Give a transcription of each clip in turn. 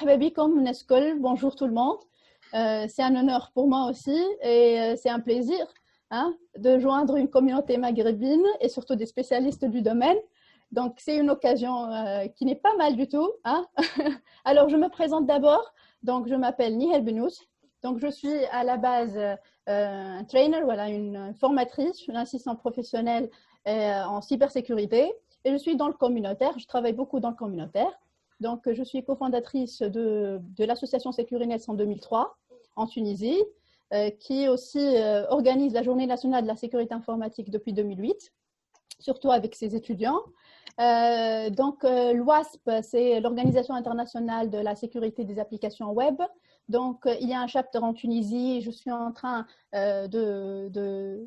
مرحبا بكم من الكل. Bonjour tout le monde. C'est un honneur pour moi aussi et c'est un plaisir de joindre une communauté maghrébine et surtout des spécialistes du domaine. Donc, c'est une occasion qui n'est pas mal du tout. Alors, je me présente d'abord. Donc, je m'appelle Nihal Benous. Donc, je suis à la base un trainer, voilà, une formatrice, une assistante professionnelle en cybersécurité. Et je suis dans le communautaire. Je travaille beaucoup dans le communautaire. Donc, je suis cofondatrice de l'association Sécurinet en 2003 en Tunisie, qui aussi organise la Journée nationale de la sécurité informatique depuis 2008, surtout avec ses étudiants. L'OASP, c'est l'Organisation internationale de la sécurité des applications web. Donc, il y a un chapter en Tunisie. Je suis en train de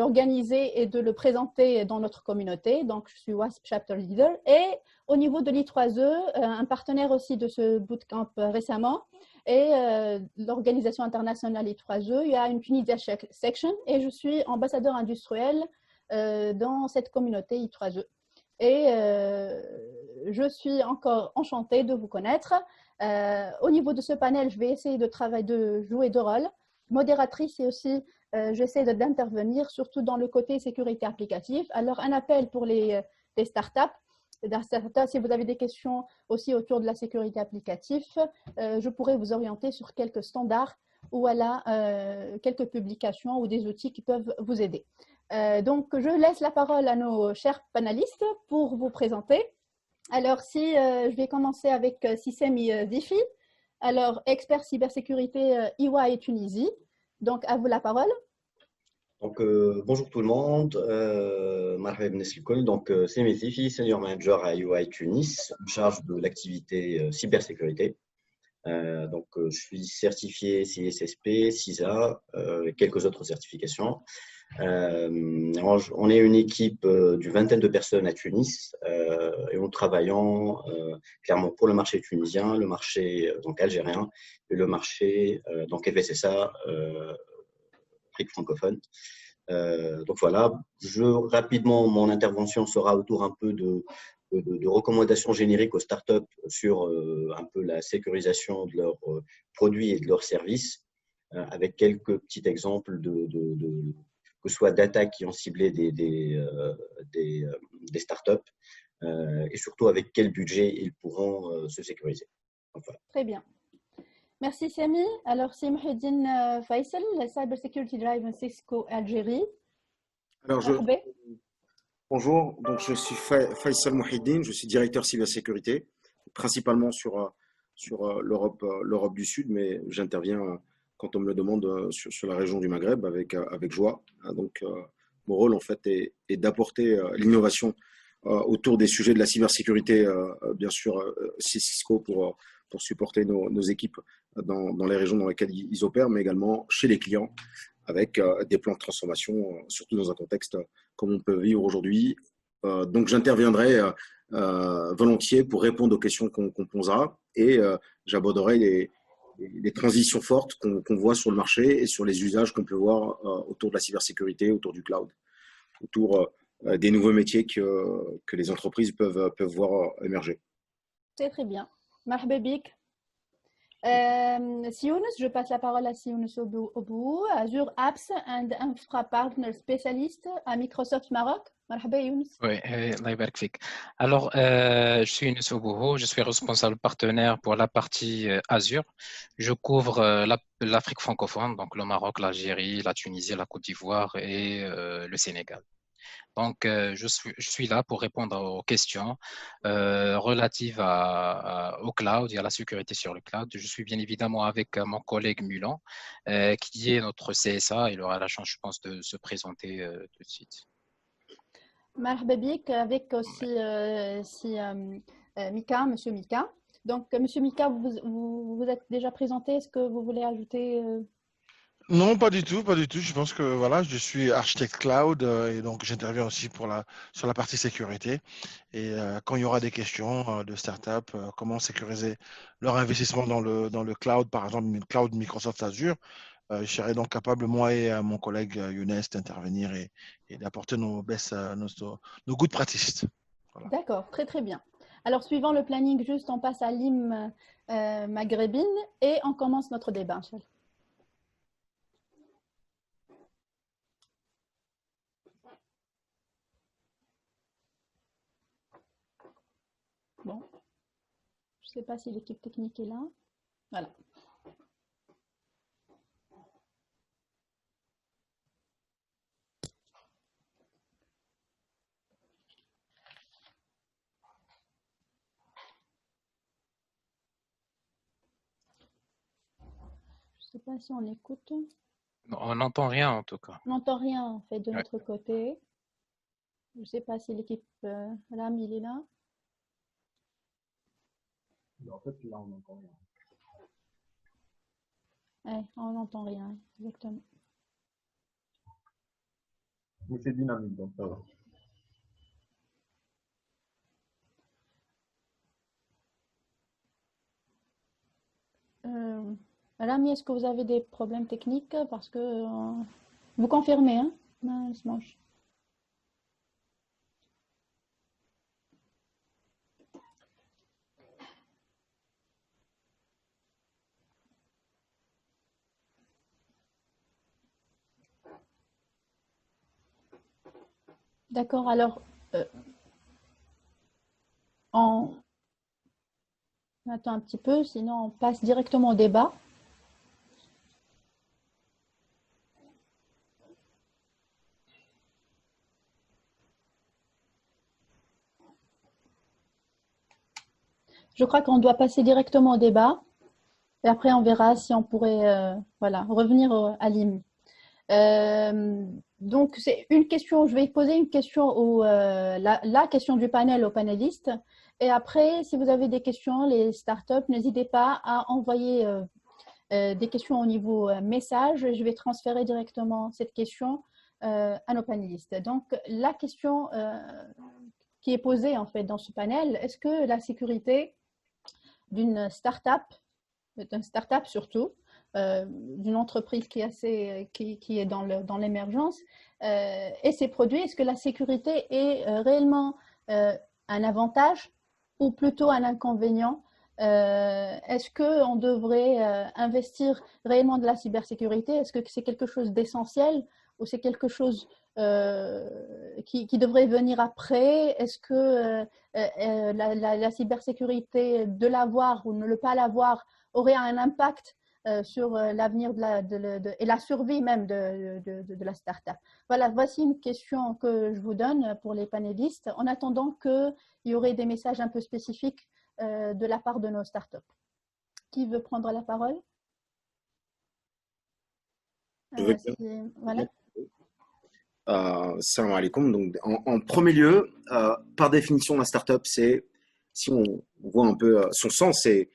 l'organiser et de le présenter dans notre communauté. Donc, je suis WASP Chapter Leader. Et au niveau de l'I3E, un partenaire aussi de ce bootcamp récemment, et l'organisation internationale I3E, il y a une Tunisia section et je suis ambassadeur industriel dans cette communauté I3E. Et je suis encore enchantée de vous connaître. Au niveau de ce panel, je vais essayer de jouer deux rôles, modératrice et aussi j'essaie d'intervenir surtout dans le côté sécurité applicative. Alors, un appel pour les startups. Si vous avez des questions aussi autour de la sécurité applicative, je pourrais vous orienter sur quelques standards ou voilà, quelques publications ou des outils qui peuvent vous aider. Donc, je laisse la parole à nos chers panélistes pour vous présenter. Alors, je vais commencer avec Sissemi Difi, alors expert cybersécurité EY et Tunisie. Donc, à vous la parole. Donc, bonjour tout le monde, marhaba b'nas l'koul. Donc, c'est Metifi, senior manager à UI Tunis, en charge de l'activité cybersécurité. Je suis certifié CSSP, CISA, et quelques autres certifications. On est une équipe d'une vingtaine de personnes à Tunis et nous travaillons clairement pour le marché tunisien, le marché donc algérien et le marché donc FSSA, Afrique francophone. Donc voilà, rapidement, mon intervention sera autour un peu de recommandations génériques aux startups sur un peu la sécurisation de leurs produits et de leurs services, avec quelques petits exemples que ce soit d'attaques qui ont ciblé des startups et surtout avec quel budget ils pourront se sécuriser. Donc, voilà. Très bien. Merci Sami. Alors, c'est Mouhidine Faisal, la Cyber Security Drive en Cisco Algérie. Alors, bonjour, donc je suis Faisal Mouhidine, je suis directeur cybersécurité, principalement sur l'Europe du Sud, mais j'interviens quand on me le demande sur la région du Maghreb avec joie. Donc, mon rôle en fait est d'apporter l'innovation autour des sujets de la cybersécurité, bien sûr, Cisco pour supporter nos équipes dans les régions dans lesquelles ils opèrent, mais également chez les clients avec des plans de transformation, surtout dans un contexte comme on peut vivre aujourd'hui. Donc, j'interviendrai volontiers pour répondre aux questions qu'on posera et j'aborderai les transitions fortes qu'on voit sur le marché et sur les usages qu'on peut voir autour de la cybersécurité, autour du cloud, autour des nouveaux métiers que les entreprises peuvent voir émerger. C'est très bien. Marhaba bik. Siounous, je passe la parole à Siounous Obou, Azure Apps and Infra Partner Spécialiste à Microsoft Maroc. Marhaba Younous. Oui, Allah yabarak fik. Alors, je suis Younous Obou, je suis responsable partenaire pour la partie Azure. Je couvre l'Afrique francophone, donc le Maroc, l'Algérie, la Tunisie, la Côte d'Ivoire et le Sénégal. Donc, je suis là pour répondre aux questions relatives au cloud et à la sécurité sur le cloud. Je suis bien évidemment avec mon collègue Mulan, qui est notre CSA. Il aura la chance, je pense, de se présenter tout de suite. Marhaba bik, avec aussi Mika, Monsieur Mika. Donc, Monsieur Mika, vous êtes déjà présenté. Est-ce que vous voulez ajouter Non, pas du tout, pas du tout. Je pense que voilà, je suis architecte cloud et donc j'interviens aussi sur la partie sécurité. Et quand il y aura des questions de start-up, comment sécuriser leur investissement dans le cloud, par exemple, le cloud Microsoft Azure, je serai donc capable, moi et mon collègue Younes, d'intervenir et d'apporter nos good practices. Voilà. D'accord, très très bien. Alors, suivant le planning, juste on passe à l'hymne maghrébine et on commence notre débat, Inch'Allah. Bon, je ne sais pas si l'équipe technique est là. Voilà. Je ne sais pas si on écoute. Non, on n'entend rien en tout cas. On n'entend rien en fait de notre côté. Je ne sais pas si l'équipe Ram, il est là. En fait, là, on n'entend rien. Ouais, on n'entend rien, exactement. Mais c'est dynamique, donc ça va. Rami, est-ce que vous avez des problèmes techniques? Parce que vous confirmez, hein? Non, se mange. D'accord, alors on attend un petit peu, sinon on passe directement au débat. Je crois qu'on doit passer directement au débat et après on verra si on pourrait voilà, revenir à l'hymne. Donc, c'est une question, je vais poser une question, la question du panel aux panélistes. Et après, si vous avez des questions, les startups, n'hésitez pas à envoyer des questions au niveau message. Je vais transférer directement cette question à nos panélistes. Donc, la question qui est posée en fait dans ce panel, est-ce que la sécurité d'une startup, d'un startup surtout, d'une entreprise qui est dans l'émergence et ses produits, est-ce que la sécurité est réellement un avantage ou plutôt un inconvénient? Est-ce qu'on devrait investir réellement de la cybersécurité? Est-ce que c'est quelque chose d'essentiel ou c'est quelque chose qui devrait venir après? Est-ce que la cybersécurité, de l'avoir ou ne pas l'avoir, aurait un impact sur l'avenir et la survie même de la start-up? Voilà, voici une question que je vous donne pour les panélistes, en attendant qu'il y aurait des messages un peu spécifiques de la part de nos startups. Qui veut prendre la parole? Voilà. Salam alaikum. Donc, en premier lieu, par définition, la startup, c'est, si on voit un peu son sens et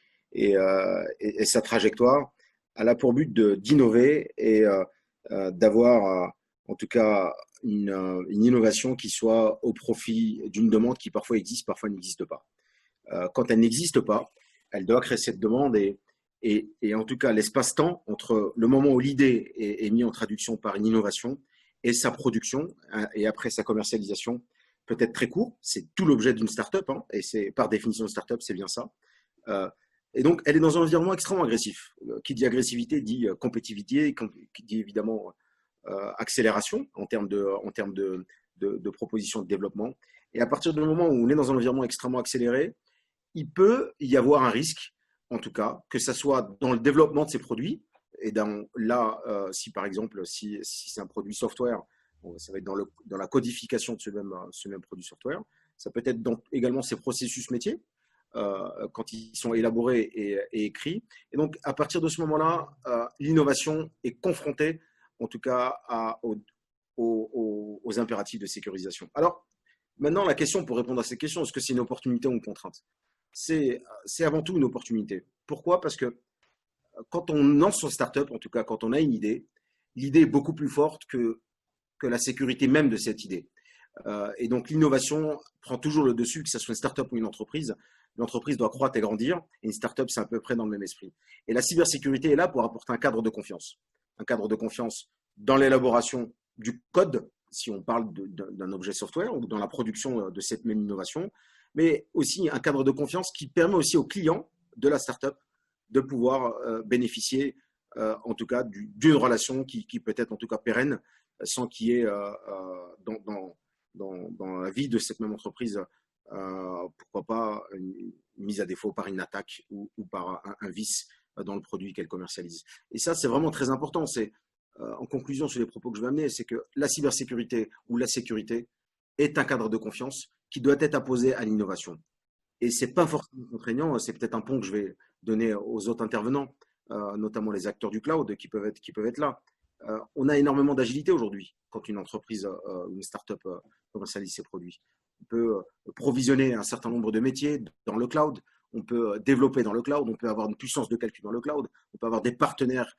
sa trajectoire, elle a pour but d'innover et d'avoir, en tout cas, une innovation qui soit au profit d'une demande qui parfois existe, parfois n'existe pas. Quand elle n'existe pas, elle doit créer cette demande et en tout cas, l'espace-temps entre le moment où l'idée est mise en traduction par une innovation et sa production et après sa commercialisation peut être très court. C'est tout l'objet d'une startup, hein, et c'est par définition une startup, c'est bien ça. Et donc, elle est dans un environnement extrêmement agressif. Qui dit agressivité dit compétitivité, qui dit évidemment accélération en termes de propositions de développement. Et à partir du moment où on est dans un environnement extrêmement accéléré, il peut y avoir un risque, en tout cas, que ce soit dans le développement de ces produits. Et là, si par exemple, si c'est un produit software, bon, ça va être dans la codification de ce même produit software. Ça peut être dans également ces processus métiers, quand ils sont élaborés et écrits. Et donc, à partir de ce moment-là, l'innovation est confrontée, en tout cas, aux impératifs de sécurisation. Alors, maintenant, la question, pour répondre à cette question, est-ce que c'est une opportunité ou une contrainte? C'est avant tout une opportunité. Pourquoi? Parce que quand on lance son startup, en tout cas quand on a une idée, l'idée est beaucoup plus forte que la sécurité même de cette idée. Et donc l'innovation prend toujours le dessus, que ce soit une startup ou une entreprise. L'entreprise doit croître et grandir, et une startup, c'est à peu près dans le même esprit. Et la cybersécurité est là pour apporter un cadre de confiance. Un cadre de confiance dans l'élaboration du code, si on parle d'un objet software, ou dans la production de cette même innovation, mais aussi un cadre de confiance qui permet aussi aux clients de la startup de pouvoir bénéficier, en tout cas, d'une relation qui peut être en tout cas pérenne, sans qu'il y ait dans la vie de cette même entreprise, pourquoi pas une mise à défaut par une attaque ou par un vice dans le produit qu'elle commercialise. Et ça, c'est vraiment très important. C'est en conclusion sur les propos que je vais amener, c'est que la cybersécurité ou la sécurité est un cadre de confiance qui doit être apposé à l'innovation. Et ce n'est pas forcément contraignant, c'est peut-être un pont que je vais donner aux autres intervenants, notamment les acteurs du cloud qui peuvent être là. On a énormément d'agilité aujourd'hui quand une entreprise, une start-up commercialise ses produits. On peut provisionner un certain nombre de métiers dans le cloud, on peut développer dans le cloud, on peut avoir une puissance de calcul dans le cloud, on peut avoir des partenaires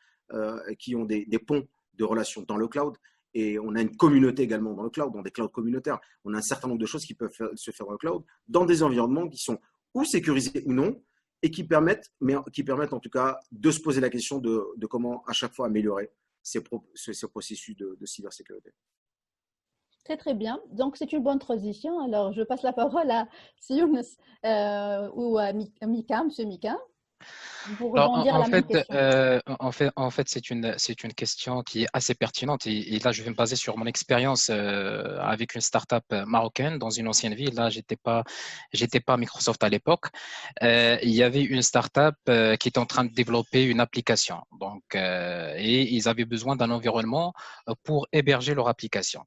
qui ont des ponts de relations dans le cloud. Et on a une communauté également dans le cloud, dans des clouds communautaires. On a un certain nombre de choses qui peuvent se faire dans le cloud, dans des environnements qui sont ou sécurisés ou non, et qui permettent en tout cas de se poser la question de comment à chaque fois améliorer ces processus de cybersécurité. Très, très bien. Donc, c'est une bonne transition. Alors, je passe la parole à Sioun ou à Mika, M. Mika. Pour rebondir à la même question. En fait, c'est une question qui est assez pertinente et là, je vais me baser sur mon expérience avec une startup marocaine dans une ancienne ville. Là, j'étais pas à Microsoft à l'époque. Il y avait une startup qui était en train de développer une application. Donc, et ils avaient besoin d'un environnement pour héberger leur application.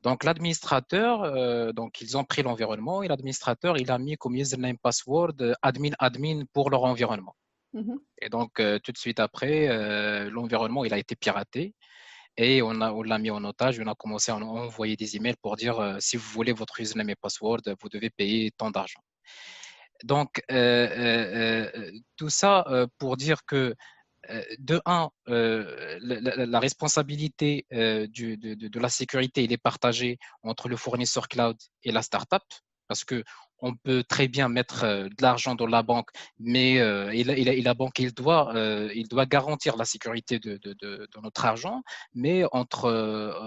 Donc, l'administrateur, donc ils ont pris l'environnement et l'administrateur, il a mis comme username password admin pour leur environnement. Et donc, tout de suite après, l'environnement, il a été piraté et on l'a mis en otage. On a commencé à envoyer des emails pour dire si vous voulez votre username et password, vous devez payer tant d'argent. Donc, tout ça pour dire que de un, la responsabilité de la sécurité, il est partagée entre le fournisseur cloud et la startup, parce que on peut très bien mettre de l'argent dans la banque, mais la banque, il doit garantir la sécurité de notre argent, mais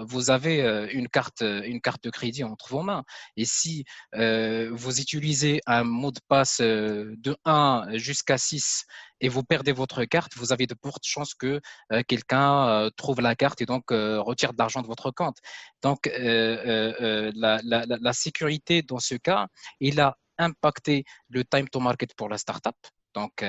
vous avez une carte de crédit entre vos mains. Et si vous utilisez un mot de passe de 1 jusqu'à 6 et vous perdez votre carte, vous avez de fortes chances que quelqu'un trouve la carte et donc retire de l'argent de votre compte. Donc, la sécurité dans ce cas, il a impacté le time to market pour la startup. Donc,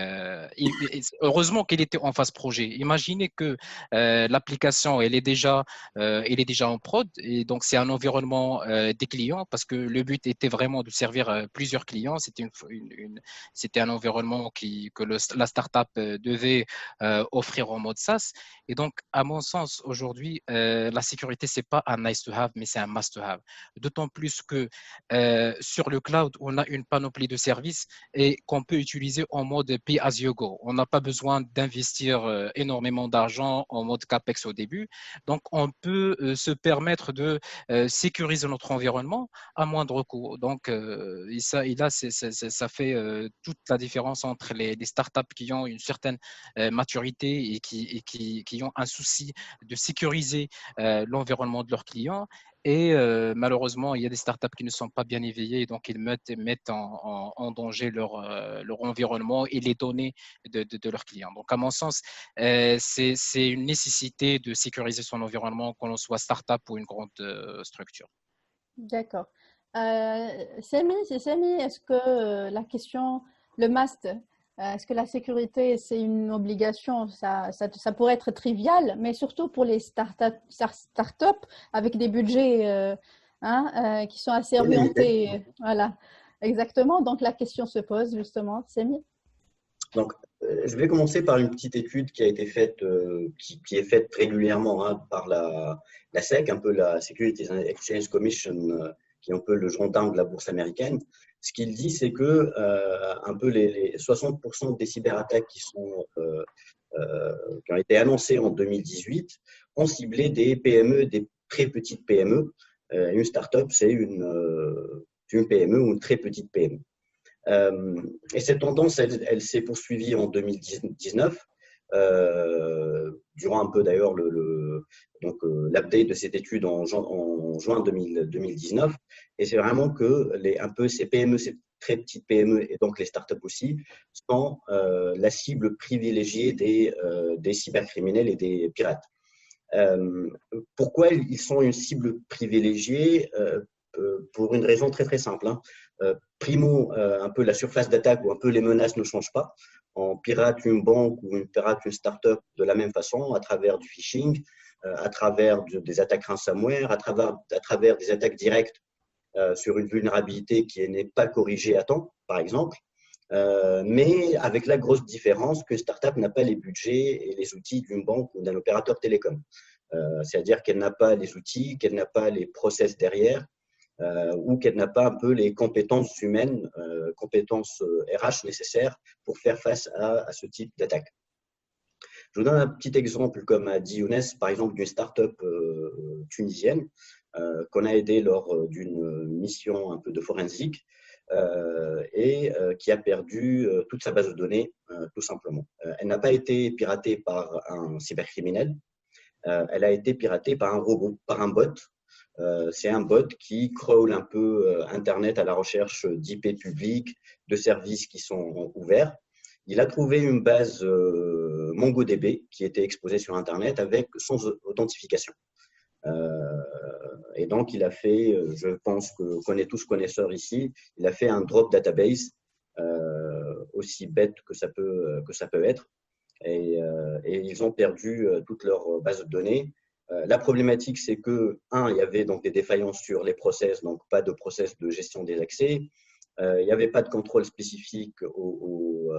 heureusement qu'il était en phase projet. Imaginez que l'application, elle est déjà en prod et donc c'est un environnement des clients parce que le but était vraiment de servir plusieurs clients. C'était un environnement que la startup devait offrir en mode SaaS. Et donc, à mon sens, aujourd'hui, la sécurité, c'est pas un nice to have, mais c'est un must to have. D'autant plus que sur le cloud, on a une panoplie de services et qu'on peut utiliser en mode pay as you go. On n'a pas besoin d'investir énormément d'argent en mode CAPEX au début. Donc, on peut se permettre de sécuriser notre environnement à moindre coût. Donc, ça fait toute la différence entre les startups qui ont une certaine maturité et qui ont un souci de sécuriser l'environnement de leurs clients. Et malheureusement, il y a des startups qui ne sont pas bien éveillées, donc ils mettent en danger leur environnement et les données de leurs clients. Donc, à mon sens, c'est une nécessité de sécuriser son environnement, qu'on soit startup ou une grande structure. D'accord. Samy, est-ce que la question, le must, est-ce que la sécurité, c'est une obligation? Ça pourrait être trivial, mais surtout pour les startups avec des budgets qui sont assez orientés. Voilà, exactement. Donc, la question se pose justement. Samy? Donc, je vais commencer par une petite étude qui a été faite, qui est faite régulièrement par la SEC, un peu la Securities and Exchange Commission, qui est un peu le gendarme de la bourse américaine. Ce qu'il dit, c'est que un peu les 60% des cyberattaques qui ont été annoncées en 2018 ont ciblé des PME, des très petites PME. Une start-up, c'est une PME ou une très petite PME. Et cette tendance, elle s'est poursuivie en 2019, durant un peu d'ailleurs l'update de cette étude en juin 2019. Et c'est vraiment que ces PME, ces très petites PME et donc les startups aussi, sont la cible privilégiée des cybercriminels et des pirates. Pourquoi ils sont une cible privilégiée? Pour une raison très très simple. Primo, un peu la surface d'attaque ou un peu les menaces ne changent pas. On pirate une banque ou on pirate une startup de la même façon, à travers du phishing, à travers des attaques ransomware, à travers des attaques directes sur une vulnérabilité qui n'est pas corrigée à temps, par exemple. Mais avec la grosse différence que startup n'a pas les budgets et les outils d'une banque ou d'un opérateur télécom. C'est-à-dire qu'elle n'a pas les outils, qu'elle n'a pas les process derrière, ou qu'elle n'a pas un peu les compétences humaines, compétences RH nécessaires pour faire face à ce type d'attaque. Je vous donne un petit exemple, comme a dit Younes, par exemple d'une start-up tunisienne qu'on a aidée lors d'une mission un peu de forensique et qui a perdu toute sa base de données, tout simplement. Elle n'a pas été piratée par un cybercriminel, elle a été piratée par un robot, par un bot. C'est un bot qui crawl un peu Internet à la recherche d'IP publics, de services qui sont ouverts. Il a trouvé une base MongoDB qui était exposée sur Internet avec sans authentification. Et donc, il a fait, je pense qu'on est tous connaisseurs ici, il a fait un drop database, aussi bête que ça peut être. Et ils ont perdu toute leur base de données. La problématique, c'est que, il y avait donc des défaillances sur les process, donc pas de process de gestion des accès. Il n'y avait pas de contrôle spécifique au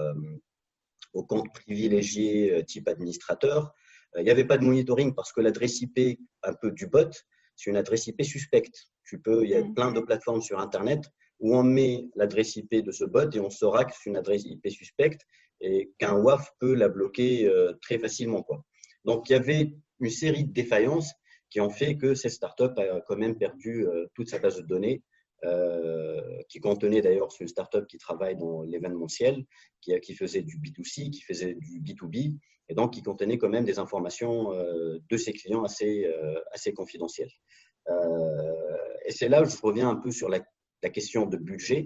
compte privilégié type administrateur. Il n'y avait pas de monitoring parce que l'adresse IP un peu du bot, c'est une adresse IP suspecte. Il y a plein de plateformes sur Internet où on met l'adresse IP de ce bot et on saura que c'est une adresse IP suspecte et qu'un WAF peut la bloquer très facilement, quoi. Donc, il y avait une série de défaillances qui ont fait que cette startup a quand même perdu toute sa base de données, qui contenait d'ailleurs, c'est une startup qui travaille dans l'événementiel, qui faisait du B2C, qui faisait du B2B, et donc qui contenait quand même des informations de ses clients assez confidentielles. Et c'est là où je reviens un peu sur la question de budget.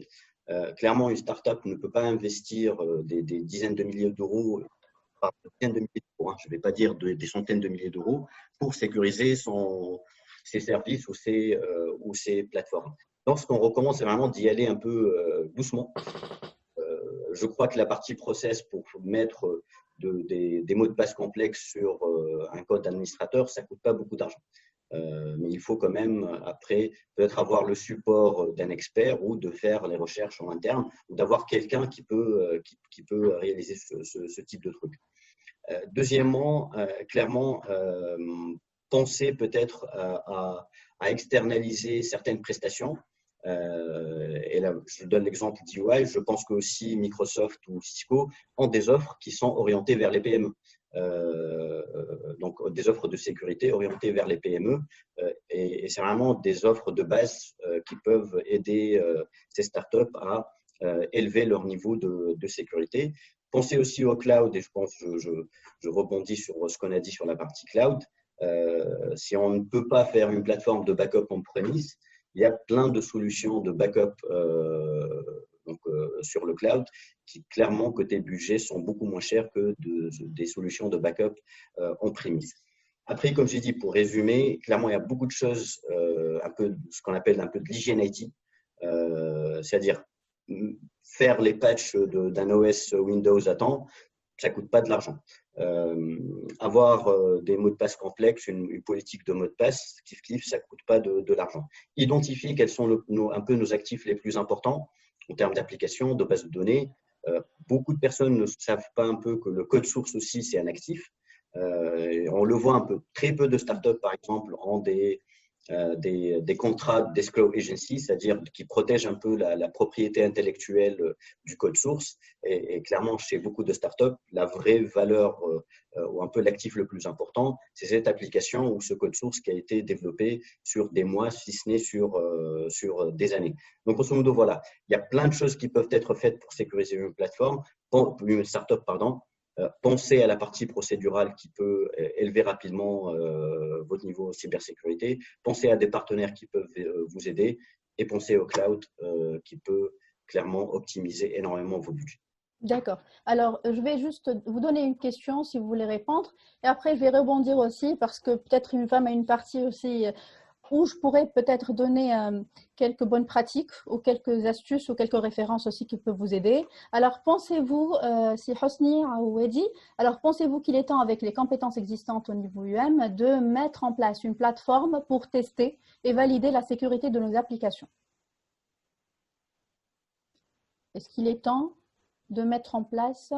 Clairement, une startup ne peut pas investir des dizaines de milliers d'euros, par dizaines de milliers d'euros, je ne vais pas dire des centaines de milliers d'euros, pour sécuriser ses services ou ses plateformes. Donc, ce qu'on recommande, c'est vraiment d'y aller un peu doucement. Je crois que la partie process pour mettre des mots de passe complexes sur un code d'administrateur, ça ne coûte pas beaucoup d'argent. Mais il faut quand même, après, peut-être avoir le support d'un expert ou de faire les recherches en interne ou d'avoir quelqu'un qui peut réaliser ce type de truc. Deuxièmement, clairement, penser peut-être à externaliser certaines prestations. Et là, je donne l'exemple d'EY. Je pense qu'aussi Microsoft ou Cisco ont des offres qui sont orientées vers les PME. Donc, des offres de sécurité orientées vers les PME. Et c'est vraiment des offres de base qui peuvent aider ces startups à élever leur niveau de sécurité. Pensez aussi au cloud, et je pense je rebondis sur ce qu'on a dit sur la partie cloud. Si on ne peut pas faire une plateforme de backup on-premise, il y a plein de solutions de backup sur le cloud qui, clairement, côté budget, sont beaucoup moins chères que des solutions de backup on-premise. Après, comme j'ai dit, pour résumer, clairement, il y a beaucoup de choses, un peu ce qu'on appelle un peu de l'hygiène IT, c'est-à-dire faire les patchs d'un OS Windows à temps, ça ne coûte pas de l'argent. Avoir des mots de passe complexes, une politique de mots de passe, ça ne coûte pas de l'argent. Identifier quels sont un peu nos actifs les plus importants en termes d'application, de base de données. Beaucoup de personnes ne savent pas un peu que le code source aussi, c'est un actif. On le voit un peu. Très peu de startups, par exemple, ont des contrats d'escrow agency, c'est-à-dire qui protègent un peu la propriété intellectuelle du code source. Et clairement, chez beaucoup de startups, la vraie valeur ou un peu l'actif le plus important, c'est cette application ou ce code source qui a été développé sur des mois, si ce n'est sur des années. Donc, grosso modo, voilà, il y a plein de choses qui peuvent être faites pour sécuriser une startup, pardon. Pensez à la partie procédurale qui peut élever rapidement votre niveau de cybersécurité. Pensez à des partenaires qui peuvent vous aider et pensez au cloud qui peut clairement optimiser énormément vos budgets. D'accord. Alors, je vais juste vous donner une question si vous voulez répondre. Et après, je vais rebondir aussi parce que peut-être une femme a une partie aussi où je pourrais peut-être donner quelques bonnes pratiques ou quelques astuces ou quelques références aussi qui peuvent vous aider. Alors, pensez-vous, si Hosni ou Eddy, alors pensez-vous qu'il est temps, avec les compétences existantes au niveau UM, de mettre en place une plateforme pour tester et valider la sécurité de nos applications? Est-ce qu'il est temps de mettre en place,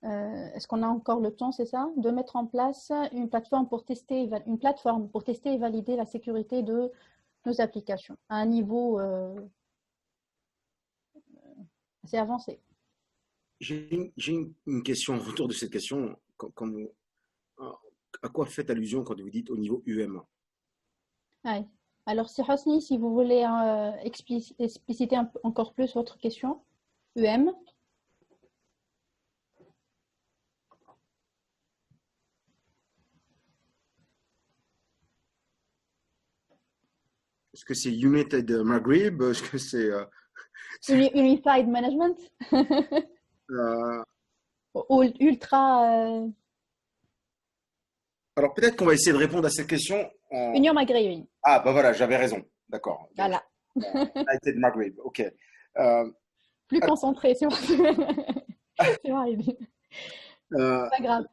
est-ce qu'on a encore le temps, c'est ça, de mettre en place une plateforme pour tester et valider la sécurité de nos applications à un niveau assez avancé? J'ai une question autour de cette question. À quoi faites allusion quand vous dites au niveau UM? Ouais. Alors, si Hosni, si vous voulez expliciter encore plus votre question, UM. Est-ce que c'est United Maghreb? Est-ce que c'est Unified Management? Ou ultra... Alors peut-être qu'on va essayer de répondre à cette question en… Union maghrébine. Ah, bah voilà, j'avais raison. D'accord. Voilà. United Maghreb, ok. Plus concentré sur… c'est pas grave.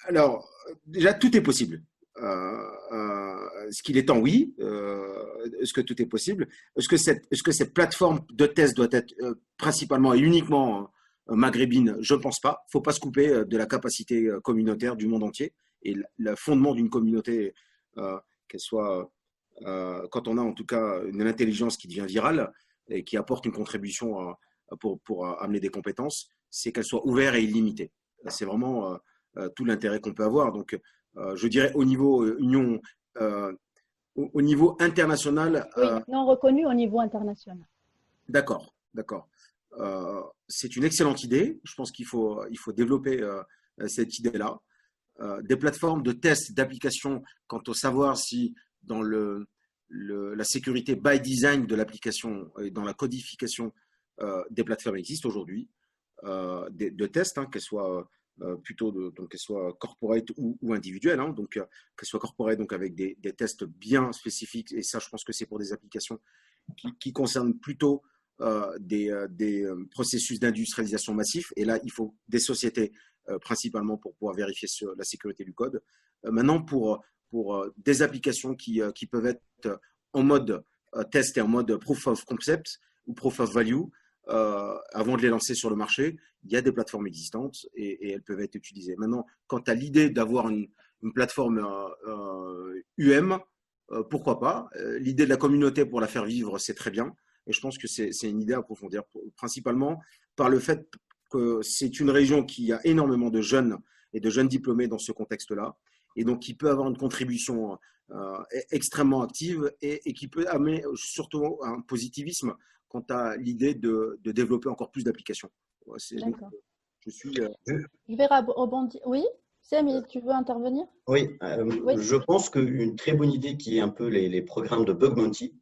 Alors, déjà, tout est possible. Est-ce qu'il est temps? Oui. Est-ce que tout est possible? Est-ce que cette plateforme de test doit être principalement et uniquement maghrébine? Je ne pense pas. Il ne faut pas se couper de la capacité communautaire du monde entier. Et le fondement d'une communauté, qu'elle soit, quand on a en tout cas une intelligence qui devient virale et qui apporte une contribution pour amener des compétences, c'est qu'elle soit ouverte et illimitée. C'est vraiment tout l'intérêt qu'on peut avoir. Donc, je dirais au niveau union, au niveau international. Oui, non reconnu au niveau international. D'accord, d'accord. C'est une excellente idée. Je pense qu'il faut développer cette idée-là. Des plateformes de tests d'application quant au savoir si dans la sécurité by design de l'application et dans la codification des plateformes existent aujourd'hui, de tests, hein, qu'elles soient donc qu'elles soient corporate ou individuelles, hein, donc qu'elles soient corporate donc avec des tests bien spécifiques, et ça je pense que c'est pour des applications qui concernent plutôt des processus d'industrialisation massifs, et là il faut des sociétés principalement pour pouvoir vérifier la sécurité du code. Maintenant pour des applications qui peuvent être en mode test et en mode proof of concept ou proof of value, avant de les lancer sur le marché, il y a des plateformes existantes et elles peuvent être utilisées. Maintenant, quant à l'idée d'avoir une plateforme UM, pourquoi pas? L'idée de la communauté pour la faire vivre, c'est très bien. Et je pense que c'est une idée à approfondir, principalement par le fait que c'est une région qui a énormément de jeunes et de jeunes diplômés dans ce contexte-là, et donc qui peut avoir une contribution extrêmement active et qui peut amener surtout un positivisme quant à l'idée de développer encore plus d'applications. D'accord. Je vais rebondir. Oui, Sam, tu veux intervenir? Oui, oui. Je pense qu'une très bonne idée qui est un peu les programmes de bug bounty.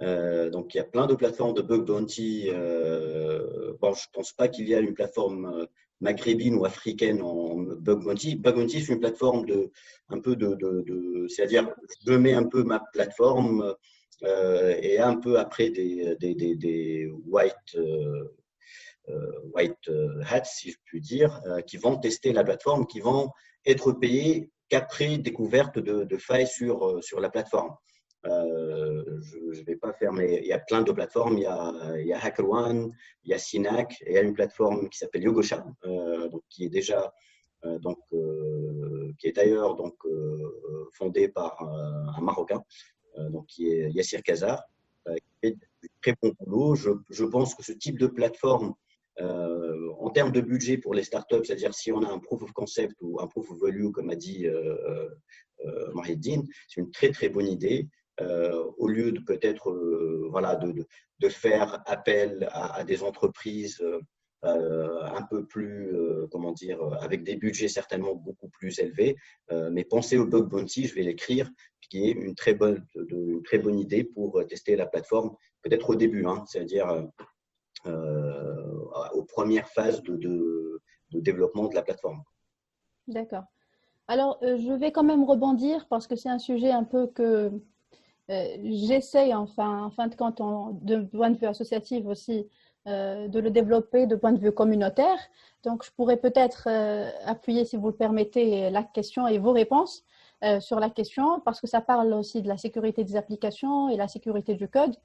Donc, il y a plein de plateformes de bug bounty. Bon, je ne pense pas qu'il y a une plateforme maghrébine ou africaine en bug bounty. Bug bounty, c'est une plateforme c'est-à-dire, je mets un peu ma plateforme et un peu après des white hats, si je puis dire, qui vont tester la plateforme, qui vont être payés qu'après découverte de failles sur la plateforme. Je ne vais pas faire, mais il y a plein de plateformes. Il y a HackerOne, il y a Synack, et il y a une plateforme qui s'appelle Yogosha, donc, qui est déjà qui est d'ailleurs fondée par un Marocain, donc qui est Yassir Kazar, qui fait du très bon boulot. Je pense que ce type de plateforme, en termes de budget pour les startups, c'est-à-dire si on a un proof of concept ou un proof of value, comme a dit Mohiddin, c'est une très très bonne idée. Au lieu de peut-être de faire appel à des entreprises un peu plus, avec des budgets certainement beaucoup plus élevés, mais pensez au bug bounty, je vais l'écrire, qui est une très bonne idée pour tester la plateforme, peut-être au début, hein, c'est-à-dire aux premières phases de développement de la plateforme. D'accord. Alors, je vais quand même rebondir parce que c'est un sujet un peu que j'essaye, enfin, en fin de compte, de point de vue associatif aussi, de le développer de point de vue communautaire. Donc, je pourrais peut-être appuyer, si vous le permettez, la question et vos réponses sur la question, parce que ça parle aussi de la sécurité des applications et la sécurité du code.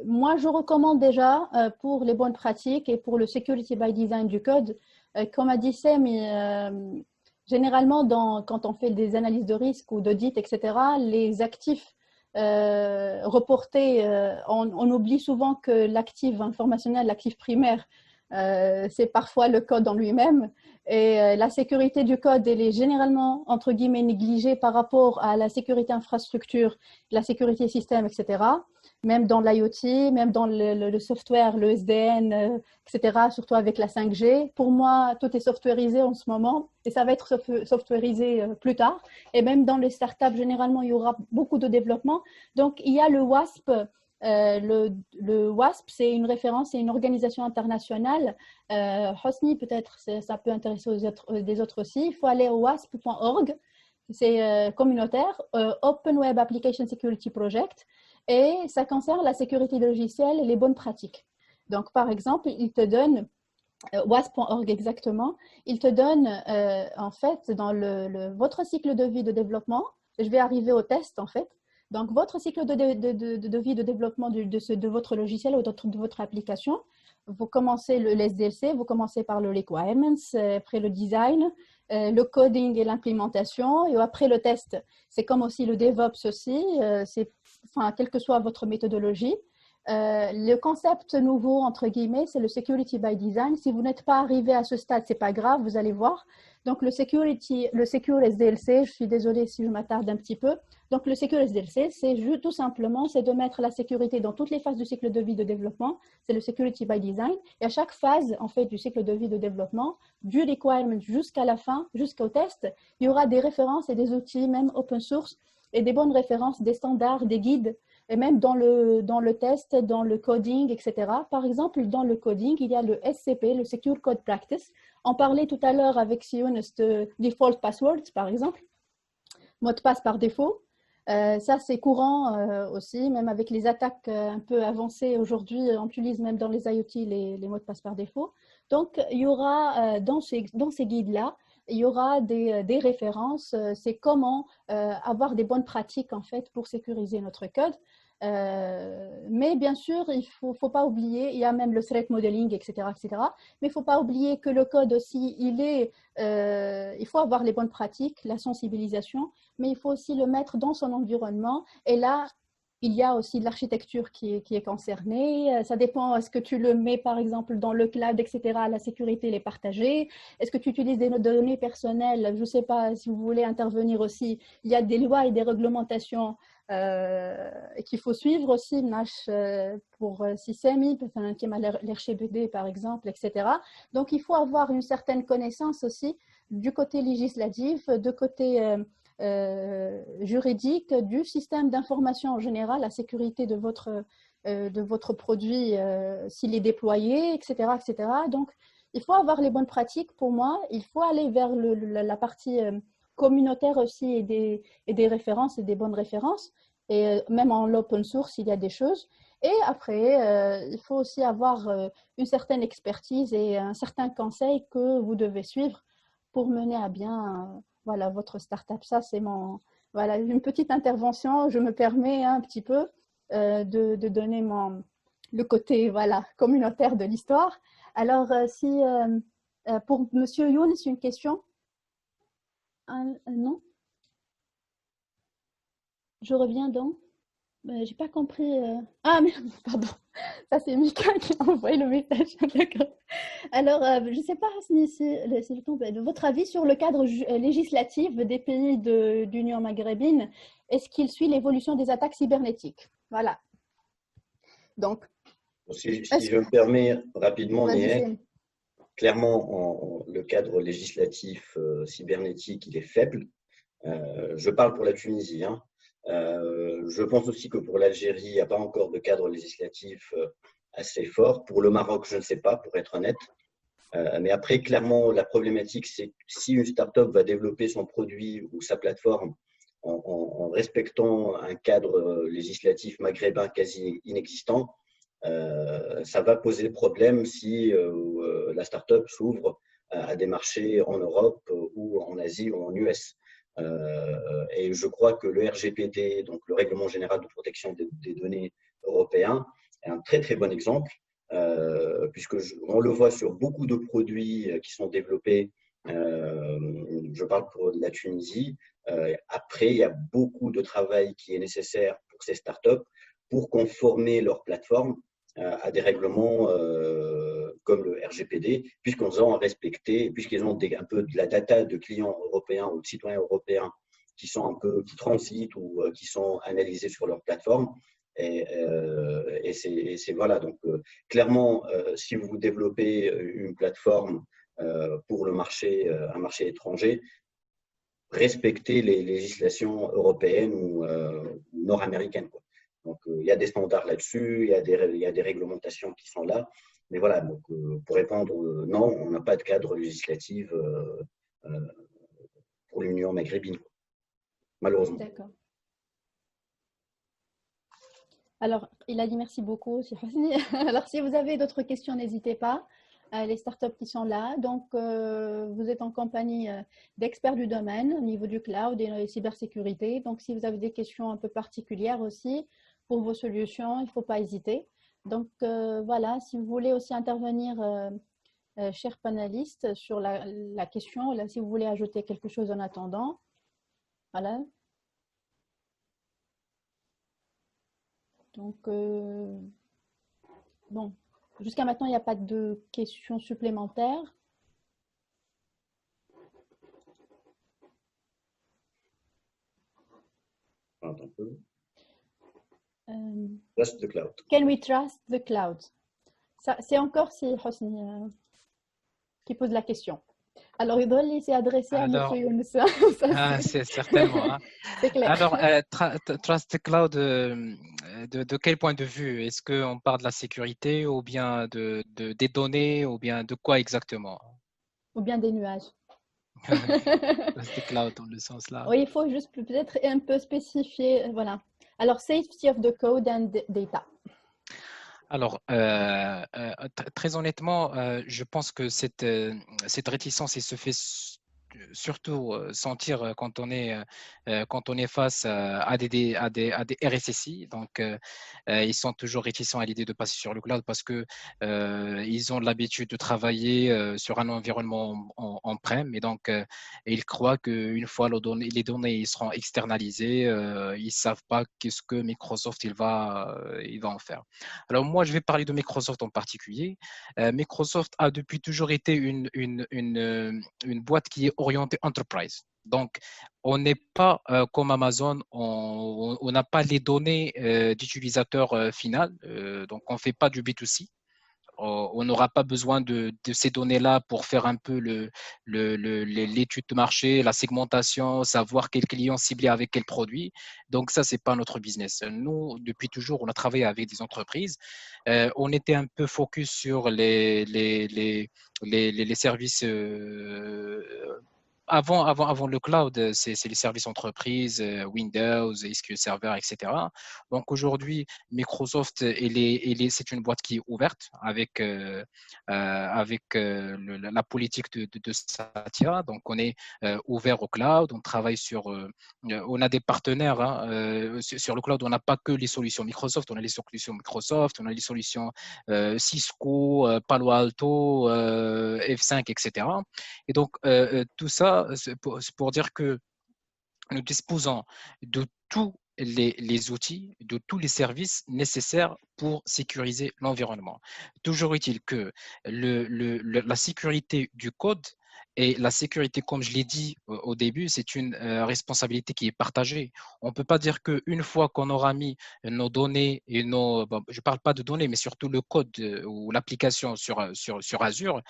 Moi, je recommande déjà pour les bonnes pratiques et pour le security by design du code, comme a dit Sam, généralement, quand on fait des analyses de risque ou d'audit, etc., les actifs reportés, on oublie souvent que l'actif informationnel, l'actif primaire, c'est parfois le code en lui-même. Et la sécurité du code, elle est généralement, entre guillemets, négligée par rapport à la sécurité infrastructure, la sécurité système, etc. Même dans l'IoT, même dans le software, le SDN, etc., surtout avec la 5G. Pour moi, tout est softwareisé en ce moment et ça va être softwareisé plus tard. Et même dans les startups, généralement, il y aura beaucoup de développement. Donc, il y a le WASP. Le WASP, c'est une référence, c'est une organisation internationale. Hosni, peut-être, ça peut intéresser des autres aussi. Il faut aller au wasp.org, c'est communautaire, Open Web Application Security Project, et ça concerne la sécurité logicielle et les bonnes pratiques. Donc, par exemple, il te donne, wasp.org exactement, il te donne, en fait, dans votre cycle de vie de développement, je vais arriver au test, en fait. Donc, votre cycle de vie de développement de votre logiciel ou de votre application, vous commencez le SDLC, vous commencez par le requirements, après le design, le coding et l'implémentation, et après le test. C'est comme aussi le DevOps aussi, quelle que soit votre méthodologie. Le concept nouveau, entre guillemets, c'est le Security by Design. Si vous n'êtes pas arrivé à ce stade, ce n'est pas grave, vous allez voir. Donc, le Secure SDLC, je suis désolée si je m'attarde un petit peu. Donc, le Secure SDLC, c'est tout simplement, c'est de mettre la sécurité dans toutes les phases du cycle de vie de développement. C'est le Security by Design. Et à chaque phase, en fait, du cycle de vie de développement, du requirement jusqu'à la fin, jusqu'au test, il y aura des références et des outils, même open source, et des bonnes références, des standards, des guides, et même dans le test, dans le coding, etc. Par exemple, dans le coding, il y a le SCP, le Secure Code Practice. On parlait tout à l'heure avec Sion de default passwords, par exemple, mot de passe par défaut. Ça, c'est courant aussi, même avec les attaques un peu avancées aujourd'hui, on utilise même dans les IoT les mots de passe par défaut. Donc, il y aura dans ces guides-là, il y aura des références, c'est comment avoir des bonnes pratiques en fait pour sécuriser notre code. Mais bien sûr, il ne faut pas oublier, il y a même le threat modeling, etc. Mais il ne faut pas oublier que le code aussi, il faut avoir les bonnes pratiques, la sensibilisation, mais il faut aussi le mettre dans son environnement. Et là, il y a aussi l'architecture qui est concernée. Ça dépend, est-ce que tu le mets par exemple dans le cloud, etc. La sécurité elle est partagée. Est-ce que tu utilises des données personnelles? Je ne sais pas si vous voulez intervenir aussi. Il y a des lois et des réglementations qu'il faut suivre aussi, pour CISEMI, qui est l'RGPD par exemple, etc. Donc, il faut avoir une certaine connaissance aussi du côté législatif, du côté juridique, du système d'information en général, la sécurité de votre produit s'il est déployé, etc., etc. Donc, il faut avoir les bonnes pratiques pour moi. Il faut aller vers la partie communautaire aussi et des références et des bonnes références. Et même en open source, il y a des choses. Et après, il faut aussi avoir une certaine expertise et un certain conseil que vous devez suivre pour mener à bien voilà, votre startup. Ça, c'est une petite intervention. Je me permets un petit peu de donner le côté communautaire de l'histoire. Alors, pour Monsieur Youn, c'est une question? Non? Je reviens donc. J'ai pas compris. Ah, merde, pardon. Ça, c'est Mika qui a envoyé le message. D'accord. Alors, je ne sais pas si le temps, de votre avis sur le cadre législatif des pays d'Union maghrébine, est-ce qu'il suit l'évolution des attaques cybernétiques? Voilà. Donc. Si je me permets rapidement, Néhek, clairement, le cadre législatif cybernétique, il est faible. Je parle pour la Tunisie, hein. Je pense aussi que pour l'Algérie, il n'y a pas encore de cadre législatif assez fort. Pour le Maroc, je ne sais pas, pour être honnête. Mais après, clairement, la problématique, c'est que si une startup va développer son produit ou sa plateforme en respectant un cadre législatif maghrébin quasi inexistant, ça va poser problème si la startup s'ouvre à des marchés en Europe ou en Asie ou en US. Et je crois que le RGPD, donc le Règlement général de protection des données européen, est un très très bon exemple, puisque on le voit sur beaucoup de produits qui sont développés. Je parle pour la Tunisie. Après, il y a beaucoup de travail qui est nécessaire pour ces startups pour conformer leur plateforme à des règlements comme le RGPD, puisqu'ils ont respecté, puisqu'ils ont un peu de la data de clients européens ou de citoyens européens qui sont un peu, qui transitent ou qui sont analysés sur leur plateforme. Et c'est voilà. Donc, clairement, si vous développez une plateforme pour le marché, un marché étranger, respectez les législations européennes ou nord-américaines, quoi. Donc, il y a des standards là-dessus, il y a des réglementations qui sont là. Mais voilà, donc, pour répondre, non, on n'a pas de cadre législatif pour l'Union maghrébine, quoi, malheureusement. D'accord. Alors, il a dit merci beaucoup, aussi, Hosni. Alors, si vous avez d'autres questions, n'hésitez pas. Les startups qui sont là. Donc, vous êtes en compagnie d'experts du domaine au niveau du cloud et de la cybersécurité. Donc, si vous avez des questions un peu particulières aussi pour vos solutions, il ne faut pas hésiter. Donc, voilà, si vous voulez aussi intervenir, chers panélistes, sur la question, là, si vous voulez ajouter quelque chose en attendant, voilà. Donc, bon, jusqu'à maintenant, il n'y a pas de questions supplémentaires. Attends un peu. Trust the cloud. Can we trust the cloud? C'est encore si Hosni qui pose la question. Alors, il s'est adressé à M. Younes. C'est certainement. Hein. C'est clair. Alors, Trust Cloud, de quel point de vue? Est-ce qu'on parle de la sécurité ou bien des données ou bien de quoi exactement? Ou bien des nuages. Trust Cloud dans le sens là. Oui, il faut juste peut-être un peu spécifier. Voilà. Alors, safety of the code and data. Alors, très honnêtement, je pense que cette réticence, elle se fait surtout sentir quand on est face à des RSSI. Donc, ils sont toujours réticents à l'idée de passer sur le cloud parce que ils ont l'habitude de travailler sur un environnement on-prem, et donc ils croient qu'une fois les données ils seront externalisées, ils savent pas qu'est-ce que Microsoft il va en faire. Alors moi, je vais parler de Microsoft en particulier. Microsoft a depuis toujours été une boîte qui est orientée enterprise. Donc, on n'est pas comme Amazon, on n'a pas les données d'utilisateur final, donc on ne fait pas du B2C. On n'aura pas besoin de ces données-là pour faire un peu l'étude de marché, la segmentation, savoir quel client cibler avec quel produit. Donc ça, ce n'est pas notre business. Nous, depuis toujours, on a travaillé avec des entreprises. On était un peu focus sur les services avant le cloud, c'est les services entreprises, Windows, SQL Server, etc. Donc aujourd'hui, Microsoft, c'est une boîte qui est ouverte avec la politique de Satya. Donc on est ouvert au cloud, on travaille on a des partenaires sur le cloud. On n'a pas que les solutions Microsoft, on a les solutions Microsoft, on a les solutions Cisco, Palo Alto, F5, etc. Et donc tout ça, c'est pour dire que nous disposons de tous les outils, de tous les services nécessaires pour sécuriser l'environnement. Toujours est-il que la sécurité du code Et la sécurité, comme je l'ai dit au début, c'est une responsabilité qui est partagée. On ne peut pas dire qu'une fois qu'on aura mis nos données et bon, je ne parle pas de données, mais surtout le code ou l'application sur Azure,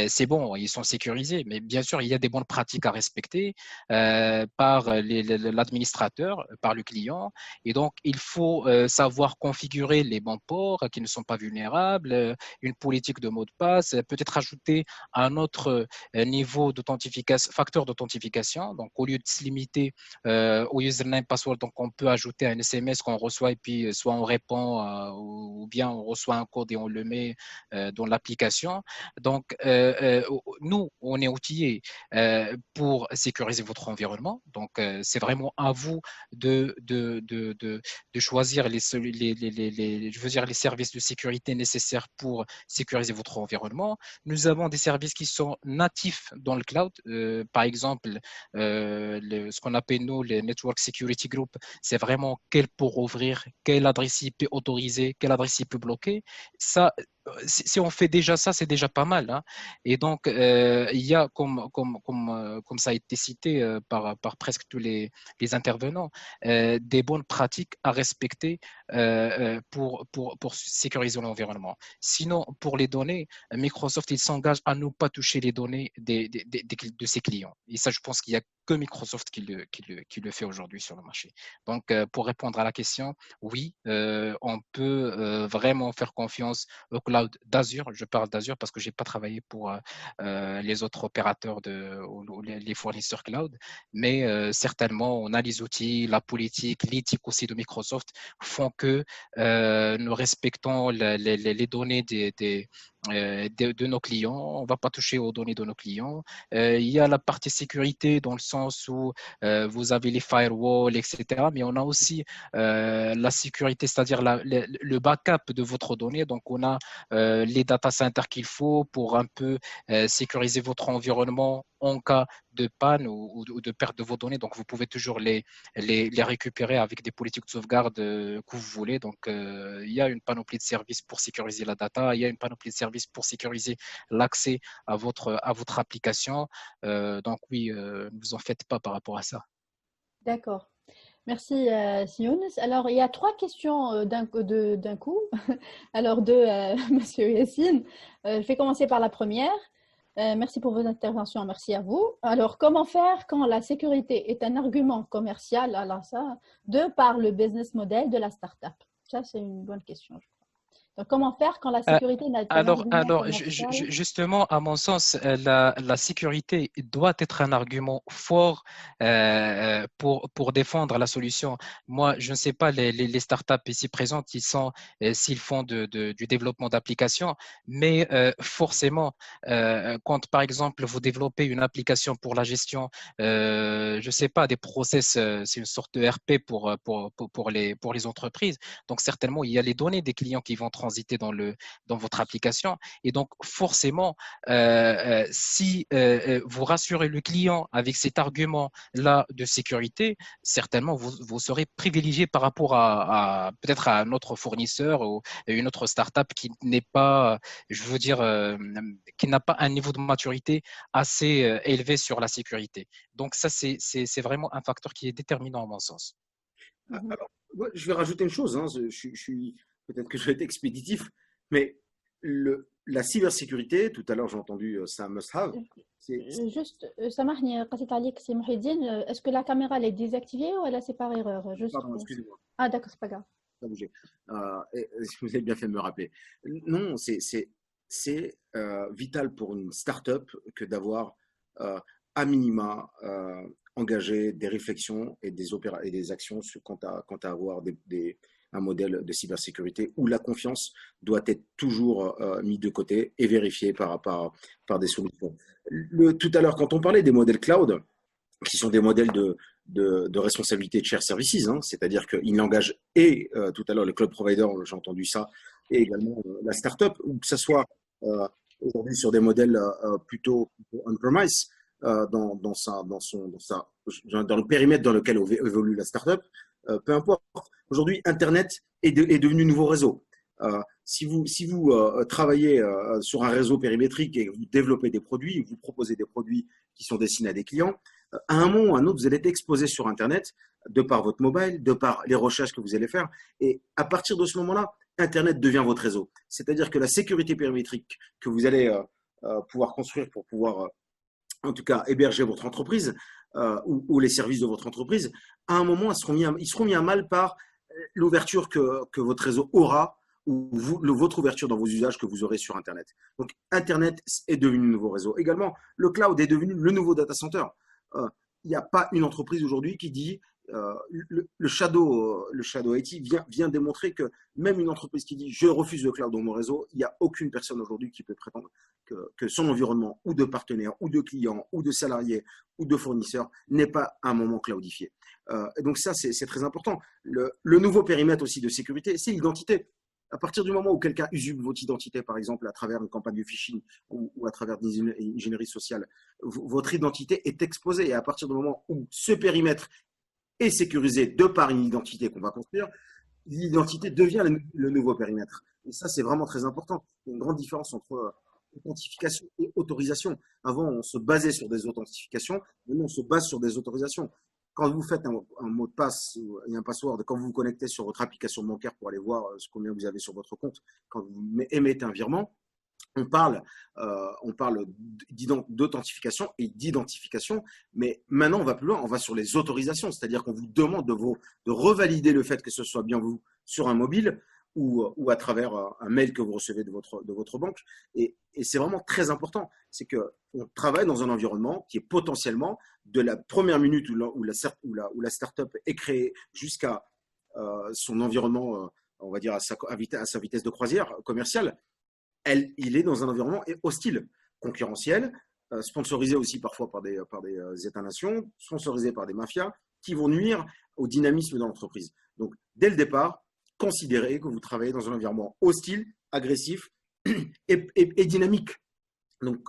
c'est bon, ils sont sécurisés. Mais bien sûr, il y a des bonnes pratiques à respecter par l'administrateur, par le client. Et donc, il faut savoir configurer les bons ports qui ne sont pas vulnérables, une politique de mot de passe, peut-être ajouter un autre niveau d'authentification, facteur d'authentification. Donc, au lieu de se limiter au username password, donc on peut ajouter un SMS qu'on reçoit et puis soit on répond ou bien on reçoit un code et on le met dans l'application. Donc, nous, on est outillés pour sécuriser votre environnement. Donc, c'est vraiment à vous de choisir je veux dire, les services de sécurité nécessaires pour sécuriser votre environnement. Nous avons des services qui sont natifs dans le cloud. Par exemple, ce qu'on appelle nous les Network Security Group, c'est vraiment quel port ouvrir, quelle adresse IP autoriser, quelle adresse IP bloquer. Ça, si on fait déjà ça, c'est déjà pas mal. Hein. Et donc, il y a, comme ça a été cité par presque tous les intervenants, des bonnes pratiques à respecter pour sécuriser l'environnement. Sinon, pour les données, Microsoft, il s'engage à ne pas toucher les données de ses clients. Et ça, je pense qu'il n'y a que Microsoft qui le fait aujourd'hui sur le marché. Donc, pour répondre à la question, oui, on peut vraiment faire confiance au cloud d'Azure. Je parle d'Azure parce que je n'ai pas travaillé pour les autres opérateurs ou les fournisseurs cloud, mais certainement, on a les outils, la politique, l'éthique aussi de Microsoft font que nous respectons les données de nos clients. On ne va pas toucher aux données de nos clients. Il y a la partie sécurité dans le sens où vous avez les firewalls, etc. Mais on a aussi la sécurité, c'est-à-dire le backup de votre donnée. Donc, on a les data centers qu'il faut pour un peu sécuriser votre environnement en cas de panne ou de perte de vos données. Donc, vous pouvez toujours les récupérer avec des politiques de sauvegarde que vous voulez. Donc, il y a une panoplie de services pour sécuriser la data. Il y a une panoplie de services pour sécuriser l'accès à votre application. Donc, oui, ne vous en faites pas par rapport à ça. D'accord. Merci, Sioun. Alors, il y a 3 questions d'un coup. Alors, Monsieur Yassine. Je vais commencer par la première. Merci pour vos interventions, merci à vous. Alors, comment faire quand la sécurité est un argument commercial, alors ça, de par le business model de la startup? Ça, c'est une bonne question. Donc, comment faire quand la sécurité n'a pas justement, à mon sens, la sécurité doit être un argument fort pour défendre la solution. Moi, je ne sais pas, les startups ici présentes, s'ils font du développement d'applications, mais forcément, quand par exemple vous développez une application pour la gestion, je ne sais pas, des process, c'est une sorte de RP pour les entreprises. Donc, certainement, il y a les données des clients qui vont transiter dans votre application. Et donc, forcément, si vous rassurez le client avec cet argument-là de sécurité, certainement, vous serez privilégié par rapport à peut-être à un autre fournisseur ou une autre startup qui n'est pas, je veux dire, qui n'a pas un niveau de maturité assez élevé sur la sécurité. Donc, ça, c'est vraiment un facteur qui est déterminant à mon sens. Alors, je vais rajouter une chose. Hein. Peut-être que je vais être expéditif, mais la cybersécurité, tout à l'heure j'ai entendu c'est un must-have. Juste, Samahni, c'est Mohidine, est-ce que la caméra elle est désactivée ou elle a c'est par erreur? Juste Pardon, excusez-moi. Ah d'accord, c'est pas grave. Ça a bougé. Vous avez bien fait de me rappeler. Non, c'est vital pour une start-up que d'avoir à minima engagé des réflexions et des actions quant à avoir un modèle de cybersécurité où la confiance doit être toujours mise de côté et vérifiée par des solutions. Tout à l'heure, quand on parlait des modèles cloud, qui sont des modèles de responsabilité de shared services, hein, c'est-à-dire qu'ils engagent tout à l'heure le cloud provider, j'ai entendu ça, et également la startup, ou que ce soit aujourd'hui sur des modèles plutôt on-premise, dans le périmètre dans lequel évolue la startup, peu importe. Aujourd'hui, Internet est devenu nouveau réseau. Si vous travaillez sur un réseau périmétrique et vous développez des produits, vous proposez des produits qui sont destinés à des clients, à un moment ou à un autre, vous allez être exposé sur Internet de par votre mobile, de par les recherches que vous allez faire. Et à partir de ce moment-là, Internet devient votre réseau. C'est-à-dire que la sécurité périmétrique que vous allez pouvoir construire pour pouvoir, en tout cas, héberger votre entreprise ou les services de votre entreprise, à un moment, ils seront mis à mal par l'ouverture que votre réseau aura ou votre ouverture dans vos usages que vous aurez sur Internet. Donc, Internet est devenu le nouveau réseau. Également, le cloud est devenu le nouveau data center. Il n'y a pas une entreprise aujourd'hui qui dit le shadow IT vient démontrer que même une entreprise qui dit je refuse le cloud dans mon réseau, il n'y a aucune personne aujourd'hui qui peut prétendre que son environnement ou de partenaires ou de clients ou de salariés ou de fournisseurs n'est pas à un moment cloudifié. Et donc ça, c'est très important. Le nouveau périmètre aussi de sécurité, c'est l'identité. À partir du moment où quelqu'un usurpe votre identité, par exemple, à travers une campagne de phishing ou à travers une ingénierie sociale, votre identité est exposée. Et à partir du moment où ce périmètre est sécurisé de par une identité qu'on va construire, l'identité devient le nouveau périmètre. Et ça, c'est vraiment très important. Il y a une grande différence entre authentification et autorisation. Avant, on se basait sur des authentifications. Maintenant, on se base sur des autorisations. Quand vous faites un mot de passe et un password, quand vous vous connectez sur votre application bancaire pour aller voir combien vous avez sur votre compte, quand vous émettez un virement, on parle d'authentification et d'identification, mais maintenant on va plus loin, on va sur les autorisations, c'est-à-dire qu'on vous demande de revalider le fait que ce soit bien vous sur un mobile ou à travers un mail que vous recevez de votre banque. Et c'est vraiment très important. C'est qu'on travaille dans un environnement qui est potentiellement, de la première minute où la start-up est créée jusqu'à son environnement, on va dire à sa vitesse de croisière commerciale, il est dans un environnement hostile, concurrentiel, sponsorisé aussi parfois par des États-nations, sponsorisé par des mafias, qui vont nuire au dynamisme de l'entreprise. Donc, dès le départ, considérez que vous travaillez dans un environnement hostile, agressif et dynamique. Donc,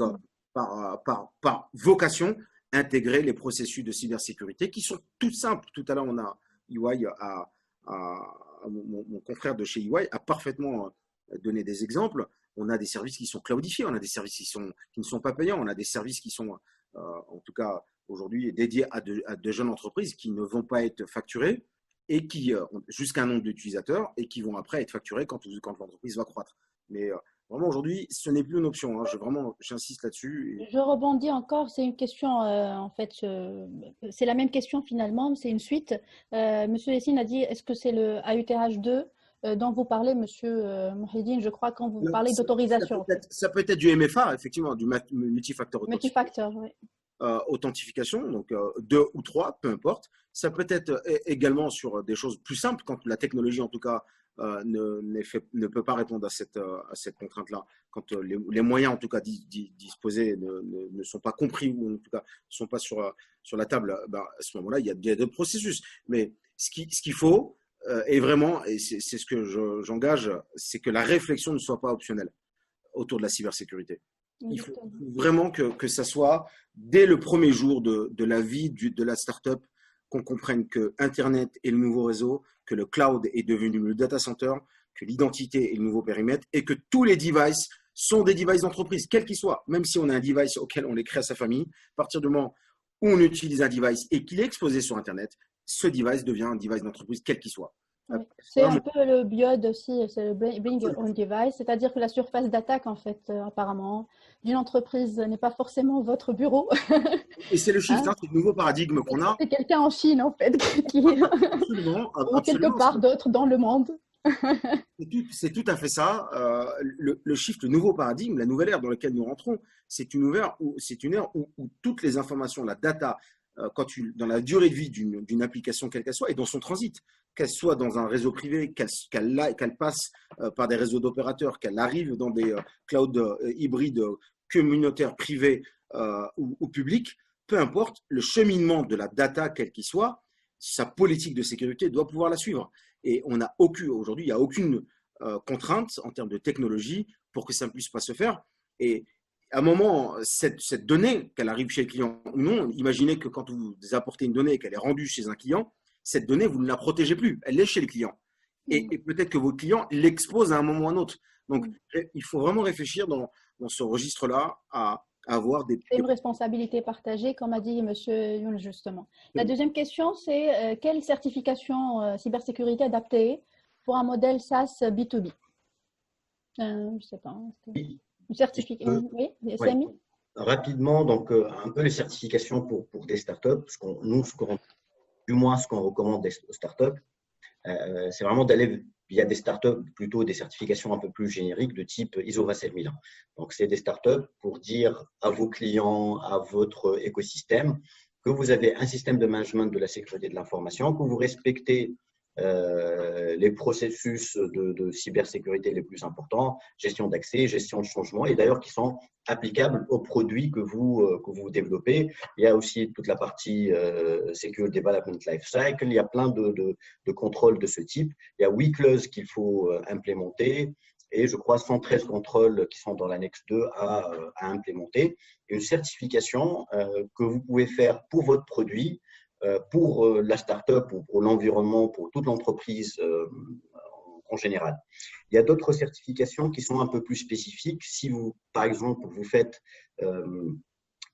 par vocation, intégrer les processus de cybersécurité qui sont tout simples. Tout à l'heure, on a EY, mon confrère de chez EY a parfaitement donné des exemples. On a des services qui sont cloudifiés, on a des services qui ne sont pas payants, on a des services qui sont, en tout cas aujourd'hui, dédiés à de jeunes entreprises qui ne vont pas être facturées et qui ont jusqu'à un nombre d'utilisateurs et qui vont après être facturés quand l'entreprise va croître. Mais vraiment aujourd'hui, ce n'est plus une option. Hein. J'insiste là-dessus. Je rebondis encore. C'est une question, en fait, c'est la même question finalement. C'est une suite. Monsieur Yassine a dit, est-ce que c'est le AUTH2 dont vous parlez, Monsieur Mouhidine, je crois, quand vous parlez d'autorisation. Ça peut être du MFA, effectivement, du multifactor oui. Authentification, donc 2 ou 3, peu importe. Ça peut être également sur des choses plus simples, quand la technologie, en tout cas, ne peut pas répondre à cette contrainte-là, quand les moyens, en tout cas, disposés ne sont pas compris ou en tout cas ne sont pas sur la table, à ce moment-là, il y a des processus. Mais ce qu'il faut, et vraiment, et c'est ce que j'engage, c'est que la réflexion ne soit pas optionnelle autour de la cybersécurité. Il faut vraiment que ça soit dès le premier jour de la vie de la startup, qu'on comprenne que Internet est le nouveau réseau, que le cloud est devenu le data center, que l'identité est le nouveau périmètre et que tous les devices sont des devices d'entreprise, quels qu'ils soient. Même si on a un device auquel on les crée à sa famille, à partir du moment où on utilise un device et qu'il est exposé sur Internet, ce device devient un device d'entreprise, quel qu'il soit. Oui. C'est un peu le BIOD aussi, c'est le Bring Your Own Device, c'est-à-dire que la surface d'attaque, en fait, apparemment, d'une entreprise n'est pas forcément votre bureau. Et c'est le shift, c'est le nouveau paradigme qu'on a. C'est quelqu'un en Chine, en fait, absolument, ou quelque part d'autre dans le monde. C'est tout à fait ça. Le shift, le nouveau paradigme, la nouvelle ère dans laquelle nous rentrons, c'est une ère où toutes les informations, la data, dans la durée de vie d'une application, quelle qu'elle soit, et dans son transit, qu'elle soit dans un réseau privé, qu'elle passe par des réseaux d'opérateurs, qu'elle arrive dans des clouds hybrides communautaires, privés ou publics, peu importe, le cheminement de la data, quel qu'il soit, sa politique de sécurité doit pouvoir la suivre. Et aujourd'hui, il n'y a aucune contrainte en termes de technologie pour que ça ne puisse pas se faire. Et à un moment, cette donnée, qu'elle arrive chez le client ou non, imaginez que quand vous apportez une donnée et qu'elle est rendue chez un client, cette donnée, vous ne la protégez plus. Elle est chez le client. et peut-être que votre client l'expose à un moment ou à un autre. Donc, il faut vraiment réfléchir dans ce registre-là à avoir des… C'est une responsabilité partagée, comme a dit M. Youn, justement. La deuxième question, c'est quelle certification cybersécurité adaptée pour un modèle SaaS B2B? Je ne sais pas. Une certification, oui, SMI? Rapidement, donc un peu les certifications pour des startups, parce que nous, du moins ce qu'on recommande aux startups, c'est vraiment d'aller via des startups, plutôt des certifications un peu plus génériques de type ISO 27001. Donc, c'est des startups pour dire à vos clients, à votre écosystème, que vous avez un système de management de la sécurité de l'information, que vous respectez les processus de cybersécurité les plus importants, gestion d'accès, gestion de changement, et d'ailleurs qui sont applicables aux produits que vous développez. Il y a aussi toute la partie Secure Development Lifecycle, il y a plein de contrôles de ce type. Il y a WeClose qu'il faut implémenter, et je crois 113 contrôles qui sont dans l'annexe 2 à implémenter. Une certification que vous pouvez faire pour votre produit, pour la start-up ou pour l'environnement, pour toute l'entreprise en général. Il y a d'autres certifications qui sont un peu plus spécifiques. Si vous, par exemple, vous faites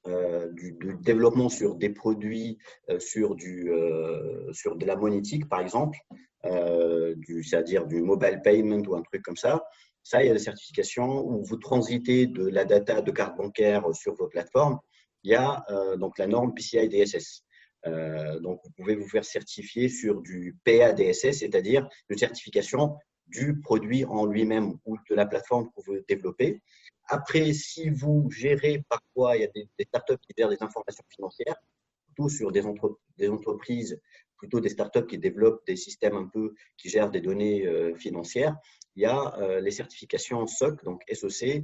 du développement sur des produits, sur de la monétique, par exemple, c'est-à-dire du mobile payment ou un truc comme ça, il y a des certifications où vous transitez de la data de carte bancaire sur vos plateformes. Il y a donc la norme PCI DSS. Donc, vous pouvez vous faire certifier sur du PADSS, c'est-à-dire une certification du produit en lui-même ou de la plateforme que vous développez. Après, si vous gérez, parfois, il y a des startups qui gèrent des informations financières, plutôt sur des entreprises, plutôt des startups qui développent des systèmes un peu qui gèrent des données financières. Il y a les certifications SOC, donc SOC,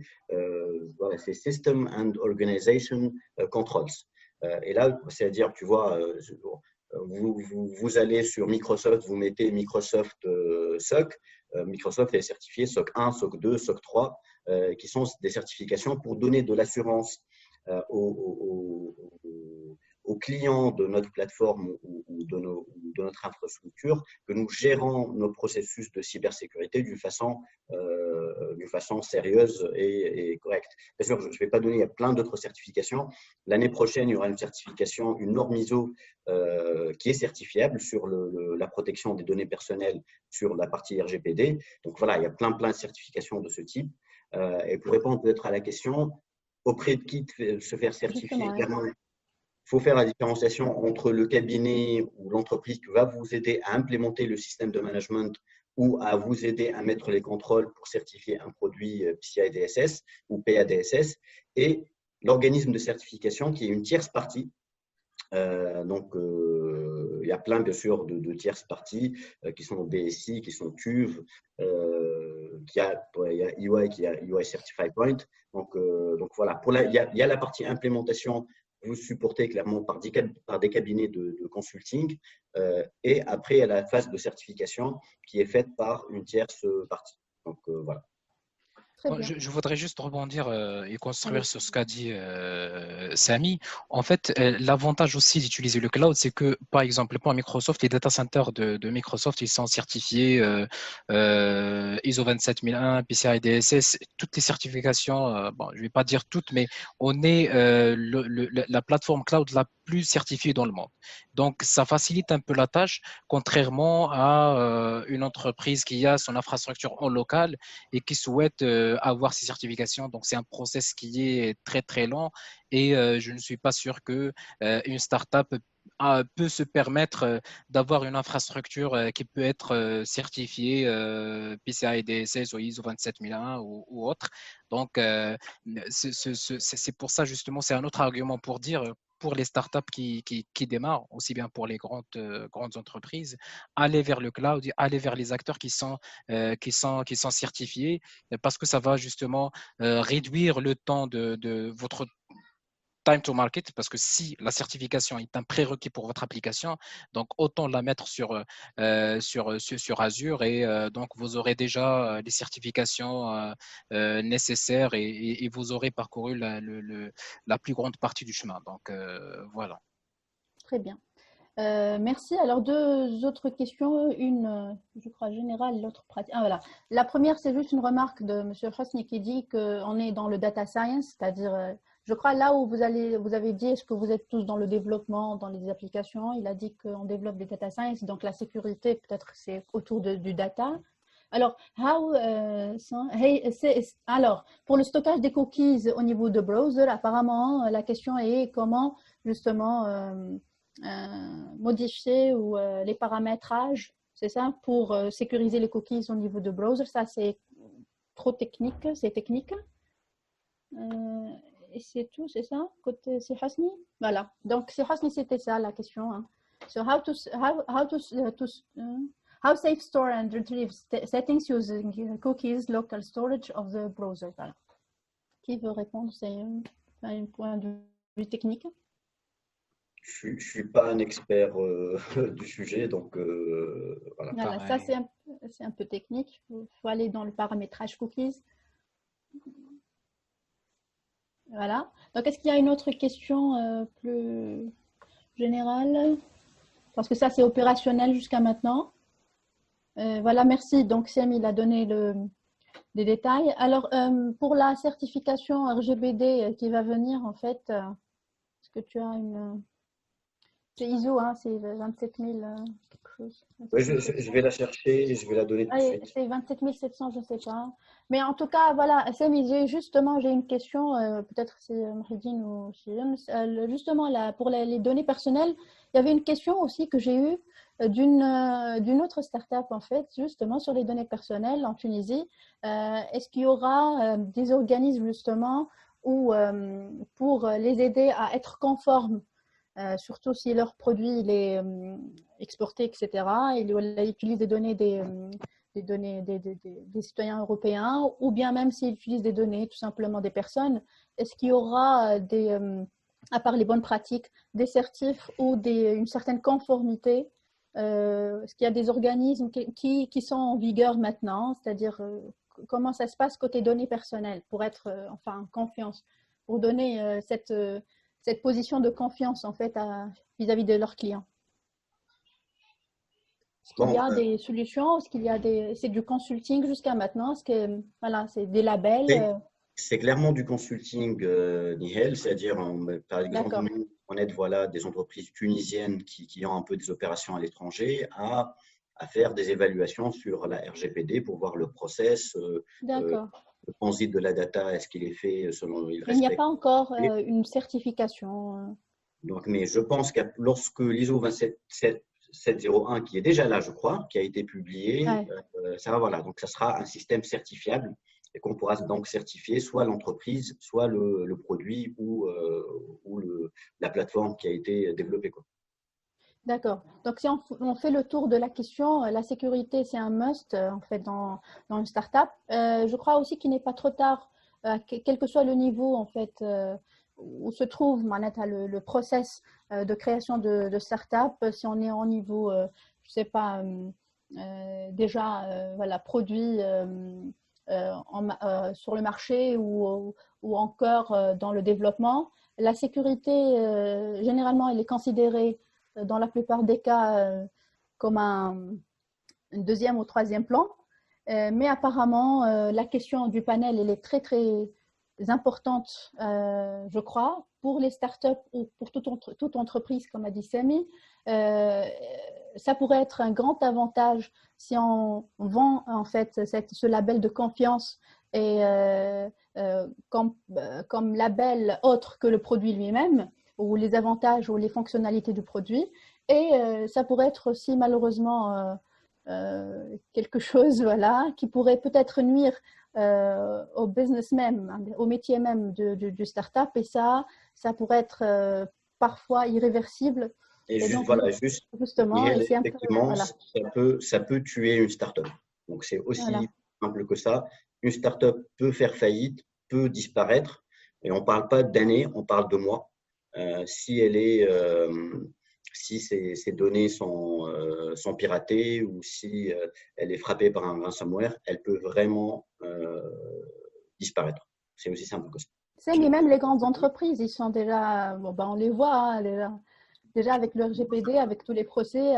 voilà, c'est System and Organization Controls. Et là, c'est-à-dire, tu vois, vous allez sur Microsoft, vous mettez Microsoft SOC. Microsoft est certifié SOC 1, SOC 2, SOC 3, qui sont des certifications pour donner de l'assurance aux clients de notre plateforme ou de notre infrastructure que nous gérons nos processus de cybersécurité d'une façon sérieuse et correcte. Bien sûr, je ne vais pas donner, il y a plein d'autres certifications. L'année prochaine, il y aura une certification, une norme ISO qui est certifiable sur la protection des données personnelles sur la partie RGPD. Donc voilà, il y a plein de certifications de ce type. Et pour répondre peut-être à la question, auprès de qui se faire certifier également, il faut faire la différenciation entre le cabinet ou l'entreprise qui va vous aider à implémenter le système de management ou à vous aider à mettre les contrôles pour certifier un produit PCI DSS ou PADSS, et l'organisme de certification qui est une tierce partie. Donc, il y a plein, bien sûr, de tierces parties qui sont BSI, qui sont TÜV, il y a EY qui a EY Certified Point. Donc voilà, il y a la partie implémentation, vous supportez clairement par des cabinets de consulting, et après, il y a la phase de certification qui est faite par une tierce partie. Donc voilà. Je voudrais juste rebondir et construire sur ce qu'a dit Samy. En fait, l'avantage aussi d'utiliser le cloud, c'est que, par exemple, pour Microsoft, les data centers de Microsoft, ils sont certifiés ISO 27001, PCI DSS, toutes les certifications, bon, je ne vais pas dire toutes, mais on est la plateforme cloud la plus certifiée dans le monde. Donc, ça facilite un peu la tâche, contrairement à une entreprise qui a son infrastructure en local et qui souhaite avoir ces certifications. Donc, c'est un process qui est très, très long et je ne suis pas sûr qu'une startup peut se permettre d'avoir une infrastructure qui peut être certifiée PCI DSS ou ISO 27001 ou autre. Donc, c'est pour ça, justement, c'est un autre argument pour dire pour les startups qui démarrent, aussi bien pour les grandes entreprises, aller vers le cloud, aller vers les acteurs qui sont certifiés, parce que ça va justement réduire le temps de votre time to market, parce que si la certification est un prérequis pour votre application, donc autant la mettre sur Azure, et donc vous aurez déjà les certifications nécessaires, et vous aurez parcouru la plus grande partie du chemin. Donc voilà. Très bien. Merci. Alors, deux autres questions. Une, je crois, générale, l'autre pratique. Ah, voilà. La première, c'est juste une remarque de M. Hosni qui dit qu'on est dans le data science, c'est-à-dire, je crois, là où vous avez dit, est-ce que vous êtes tous dans le développement, dans les applications? Il a dit qu'on développe des data science, donc la sécurité, peut-être, c'est autour du data. Alors, alors, pour le stockage des cookies au niveau de browser, apparemment, la question est comment, justement, modifier ou les paramétrages, c'est ça, pour sécuriser les cookies au niveau de browser. Ça, c'est trop technique, c'est technique. Et c'est tout, c'est ça, côté c'est Hasni. Voilà. Donc, c'est Hasni, c'était ça la question. Hein. So, how safe store and retrieve settings using cookies local storage of the browser. Voilà. Qui veut répondre? C'est un point de vue technique. Je ne suis pas un expert du sujet, donc voilà. Voilà, ça c'est un peu technique. Il faut aller dans le paramétrage cookies. Voilà. Donc, est-ce qu'il y a une autre question plus générale? Parce que ça, c'est opérationnel jusqu'à maintenant. Voilà, merci. Donc, Sam, il a donné des détails. Alors, pour la certification RGPD qui va venir, en fait, est-ce que tu as une... C'est ISO, hein, c'est 27 000 quelque chose. Oui, je vais la chercher et je vais la donner tout de suite. C'est 27 700, je ne sais pas. Mais en tout cas, voilà, Sam, justement, j'ai une question, peut-être c'est Mouhidine ou Shirim. Justement, là, pour les données personnelles, il y avait une question aussi que j'ai eue d'une autre start-up, en fait, justement, sur les données personnelles en Tunisie. Est-ce qu'il y aura des organismes, justement, pour les aider à être conformes, surtout si leur produit il est exporté, etc. Il utilise des données des citoyens européens, ou bien même s'ils utilisent des données tout simplement des personnes, est-ce qu'il y aura à part les bonnes pratiques, des certifs ou une certaine conformité? Est-ce qu'il y a des organismes qui sont en vigueur maintenant? C'est-à-dire, comment ça se passe côté données personnelles pour être enfin confiance, pour donner cette position de confiance en fait vis-à-vis de leurs clients? Est-ce qu'il y a des solutions? Est-ce qu'il y a c'est du consulting jusqu'à maintenant? Est-ce que voilà, c'est des labels? C'est clairement du consulting, Nihel, c'est-à-dire, par exemple, nous, on aide des entreprises tunisiennes qui ont un peu des opérations à l'étranger à faire des évaluations sur la RGPD pour voir le process, le transit de la data, est-ce qu'il est fait selon il n'y a pas encore une certification. Donc, mais je pense que lorsque l'ISO 27701, qui est déjà là, je crois, qui a été publié, donc ça sera un système certifiable et qu'on pourra donc certifier soit l'entreprise, soit le produit ou la plateforme qui a été développée. D'accord. Donc, si on fait le tour de la question, la sécurité, c'est un must en fait dans une startup. Je crois aussi qu'il n'est pas trop tard, quel que soit le niveau en fait où se trouve le process de création de startup. Si on est en niveau, je sais pas, déjà produit sur le marché ou encore dans le développement, la sécurité généralement elle est considérée dans la plupart des cas comme un deuxième ou troisième plan. Mais apparemment, la question du panel, elle est très, très importante, je crois, pour les startups ou pour toute entreprise, comme a dit Samy. Ça pourrait être un grand avantage si on vend en fait ce label de confiance et comme label autre que le produit lui-même, ou les avantages ou les fonctionnalités du produit. Et ça pourrait être aussi malheureusement quelque chose qui pourrait peut-être nuire au business même, au métier même du startup. Et ça pourrait être parfois irréversible. Et donc, justement, effectivement, ça peut tuer une startup. Donc, c'est aussi simple que ça. Une startup peut faire faillite, peut disparaître. Et on ne parle pas d'années, on parle de mois. Si ces données sont piratées ou si elle est frappée par un ransomware, elle peut vraiment disparaître. C'est aussi simple que ça. Mais même les grandes entreprises, ils sont déjà, on les voit déjà. déjà avec le RGPD, avec tous les procès,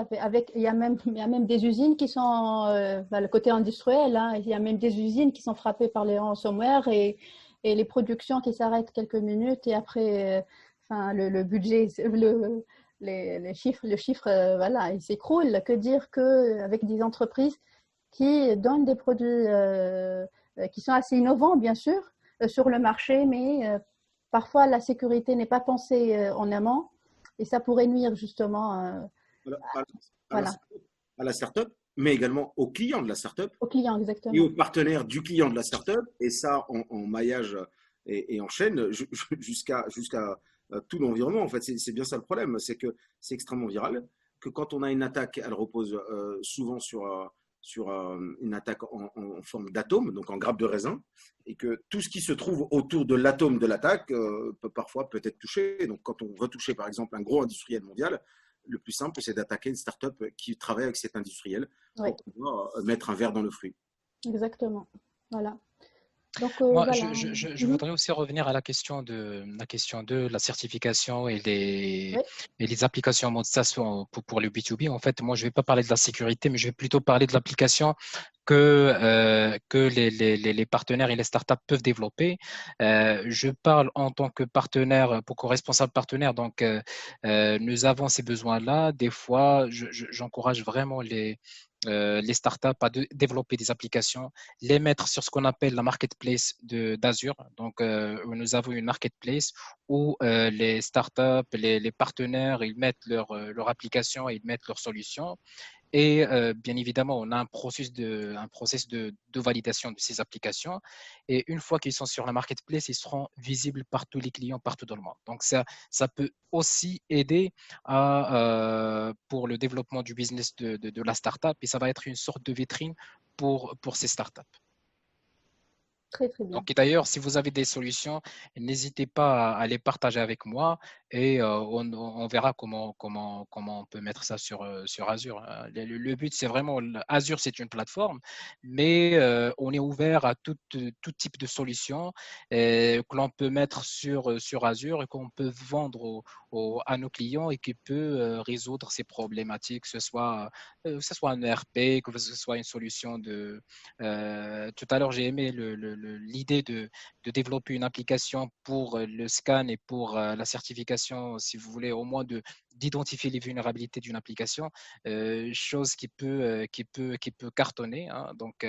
il y a même des usines qui sont, le côté industriel, hein, il y a même des usines qui sont frappées par les ransomware et les productions qui s'arrêtent quelques minutes et après, le budget, le chiffre, voilà, il s'écroule. Que dire qu'avec des entreprises qui donnent des produits qui sont assez innovants, bien sûr, sur le marché, mais parfois la sécurité n'est pas pensée en amont et ça pourrait nuire justement voilà, à la startup, mais également aux clients de la startup aux clients, et exactement. aux partenaires du client de la startup, et ça en maillage et en chaîne jusqu'à tout l'environnement. En fait, c'est bien ça le problème, c'est que c'est extrêmement viral, que quand on a une attaque, elle repose souvent sur une attaque en forme d'atome, donc en grappe de raisin, et que tout ce qui se trouve autour de l'atome de l'attaque peut être touché. Donc quand on veut toucher par exemple un gros industriel mondial, le plus simple, c'est d'attaquer une start-up qui travaille avec cet industriel pour pouvoir mettre un verre dans le fruit. Exactement. Voilà. Donc, Moi, voilà. je voudrais aussi revenir à la question de la certification et les applications en mode SaaS pour le B2B. En fait, moi, je ne vais pas parler de la sécurité, mais je vais plutôt parler de l'application que les partenaires et les startups peuvent développer. Je parle en tant que partenaire, pour co-responsable partenaire, donc nous avons ces besoins-là. Des fois, j'encourage vraiment les startups à développer des applications, les mettre sur ce qu'on appelle la marketplace d'Azure. Donc, nous avons une marketplace où les startups, les partenaires, ils mettent leur application, ils mettent leurs solutions. Et bien évidemment, on a un processus de validation de ces applications. Et une fois qu'ils sont sur la marketplace, ils seront visibles par tous les clients partout dans le monde. Donc, ça peut aussi aider pour le développement du business de la startup et ça va être une sorte de vitrine pour ces startups. Très, très bien. Donc, d'ailleurs, si vous avez des solutions, n'hésitez pas à les partager avec moi et on verra comment on peut mettre ça sur Azure. Le but, c'est vraiment, Azure, c'est une plateforme, mais on est ouvert à tout type de solutions que l'on peut mettre sur Azure et qu'on peut vendre à nos clients et qui peut résoudre ces problématiques, que ce soit un ERP, que ce soit une solution de… tout à l'heure, j'ai aimé l'idée de développer une application pour le scan et pour la certification, si vous voulez, au moins d'identifier les vulnérabilités d'une application, chose qui peut cartonner. Hein. Donc,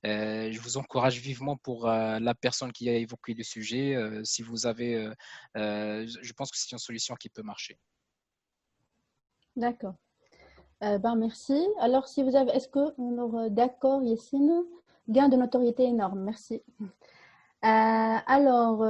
je vous encourage vivement pour la personne qui a évoqué le sujet. Si vous avez, je pense que c'est une solution qui peut marcher. D'accord. Merci. Alors, si vous avez, est-ce qu'on aura d'accord, Yessine? Gain de notoriété énorme. Merci. Alors,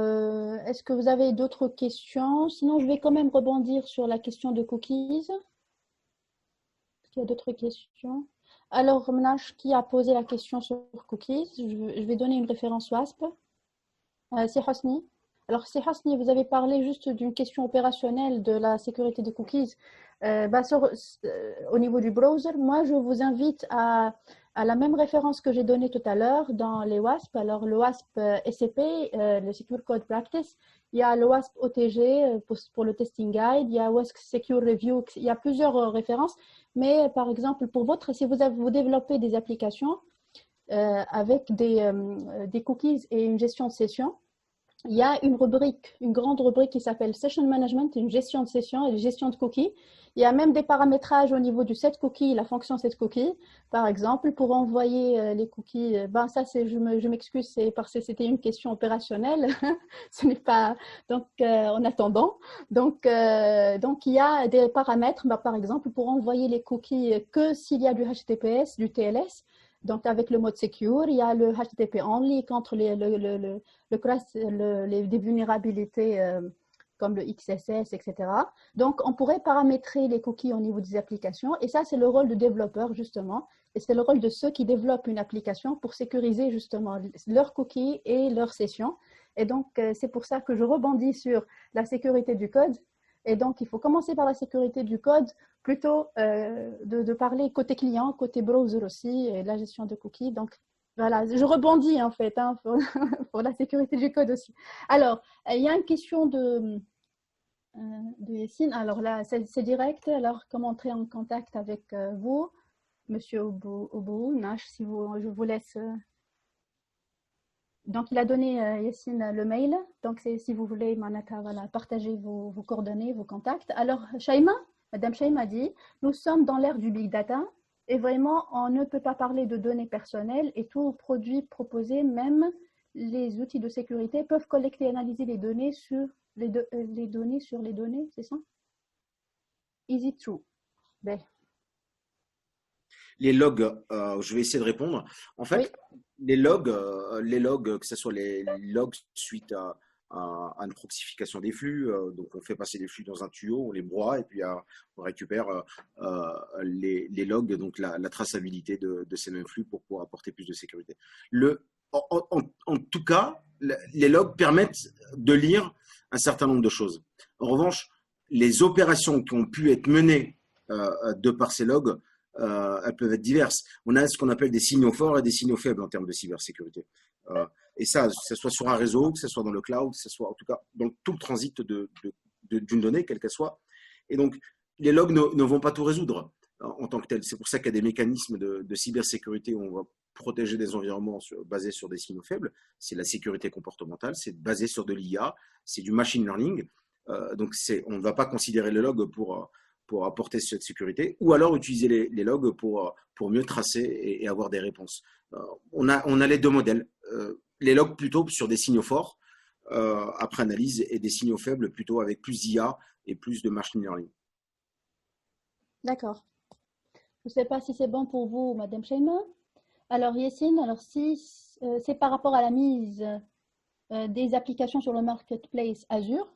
est-ce que vous avez d'autres questions? Sinon, je vais quand même rebondir sur la question de cookies. Est-ce qu'il y a d'autres questions? Alors, Mnash, qui a posé la question sur cookies? Je vais donner une référence WASP. C'est Hosni. Alors, c'est Hosni, vous avez parlé juste d'une question opérationnelle de la sécurité des cookies. Au niveau du browser, moi, je vous invite à la même référence que j'ai donnée tout à l'heure dans les WASP. Alors, le WASP SCP, le Secure Code Practice, il y a le WASP OTG pour le Testing Guide, il y a WASP Secure Review, il y a plusieurs références. Mais par exemple, si vous développez des applications avec des cookies et une gestion de session, il y a une grande rubrique qui s'appelle Session Management, une gestion de session et une gestion de cookies. Il y a même des paramétrages au niveau du set cookie, la fonction set cookie, par exemple, pour envoyer les cookies. Ça, je m'excuse, c'est parce que c'était une question opérationnelle. Ce n'est pas donc en attendant. Donc, il y a des paramètres, par exemple, pour envoyer les cookies que s'il y a du HTTPS, du TLS. Donc, avec le mode secure, il y a le HTTP only contre des vulnérabilités comme le XSS, etc. Donc, on pourrait paramétrer les cookies au niveau des applications. Et ça, c'est le rôle de développeur, justement. Et c'est le rôle de ceux qui développent une application pour sécuriser, justement, leurs cookies et leurs sessions. Et donc, c'est pour ça que je rebondis sur la sécurité du code. Et donc, il faut commencer par la sécurité du code, plutôt de parler côté client, côté browser aussi, et la gestion de cookies. Donc, voilà, je rebondis en fait pour la sécurité du code aussi. Alors, il y a une question de Yassine. Alors là, c'est direct. Alors, comment entrer en contact avec vous, Monsieur Obou Nash, si je vous laisse. Donc, il a donné Yassine le mail. Donc, si vous voulez, Manaka, voilà, partager vos coordonnées, vos contacts. Alors, Shaima, Madame Shaima dit, nous sommes dans l'ère du big data et vraiment, on ne peut pas parler de données personnelles et tout produit proposé, même les outils de sécurité peuvent collecter et analyser les données sur les données, c'est ça? Is it true? Ben. Les logs, je vais essayer de répondre. En fait, oui. les logs, que ce soit les logs suite à une proxification des flux, donc on fait passer des flux dans un tuyau, on les broie et puis on récupère les logs, donc la traçabilité de ces mêmes flux pour pouvoir apporter plus de sécurité. En tout cas, les logs permettent de lire un certain nombre de choses. En revanche, les opérations qui ont pu être menées de par ces logs, elles peuvent être diverses. On a ce qu'on appelle des signaux forts et des signaux faibles en termes de cybersécurité. Et ça, que ce soit sur un réseau, que ce soit dans le cloud, que ce soit en tout cas dans tout le transit d'une donnée, quelle qu'elle soit. Et donc, les logs ne vont pas tout résoudre en tant que tel. C'est pour ça qu'il y a des mécanismes de cybersécurité où on va protéger des environnements basés sur des signaux faibles. C'est la sécurité comportementale, c'est basé sur de l'IA, c'est du machine learning. Donc, on ne va pas considérer le log pour apporter cette sécurité, ou alors utiliser les logs pour mieux tracer et avoir des réponses. On a les deux modèles. Les logs plutôt sur des signaux forts, après analyse, et des signaux faibles plutôt avec plus d'IA et plus de machine learning. D'accord. Je ne sais pas si c'est bon pour vous, Madame Shaima. Alors, Yassine, alors si c'est par rapport à la mise des applications sur le marketplace Azure,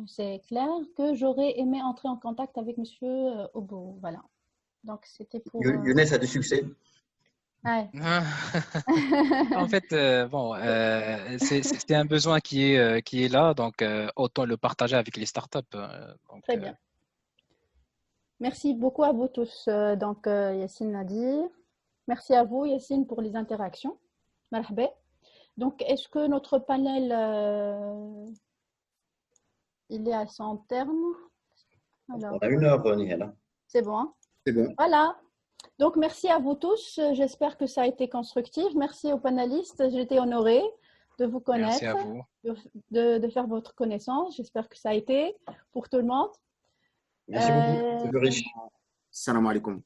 c'est clair que j'aurais aimé entrer en contact avec Monsieur Obo. Voilà. Donc, c'était pour… Younes a du succès. Ouais. En fait, c'est un besoin qui est là, donc autant le partager avec les startups. Donc, très bien. Merci beaucoup à vous tous. Donc, Yassine Nadir. Merci à vous, Yassine, pour les interactions. Marhaba. Donc, est-ce que notre panel, il est à son terme? Alors, on a 1 heure, Nihela. C'est bon, hein? C'est bon. Voilà. Donc, merci à vous tous. J'espère que ça a été constructif. Merci aux panélistes. J'ai été honorée de vous connaître, merci à vous. de faire votre connaissance. J'espère que ça a été pour tout le monde. Merci beaucoup. C'est riche. Salam alaikum.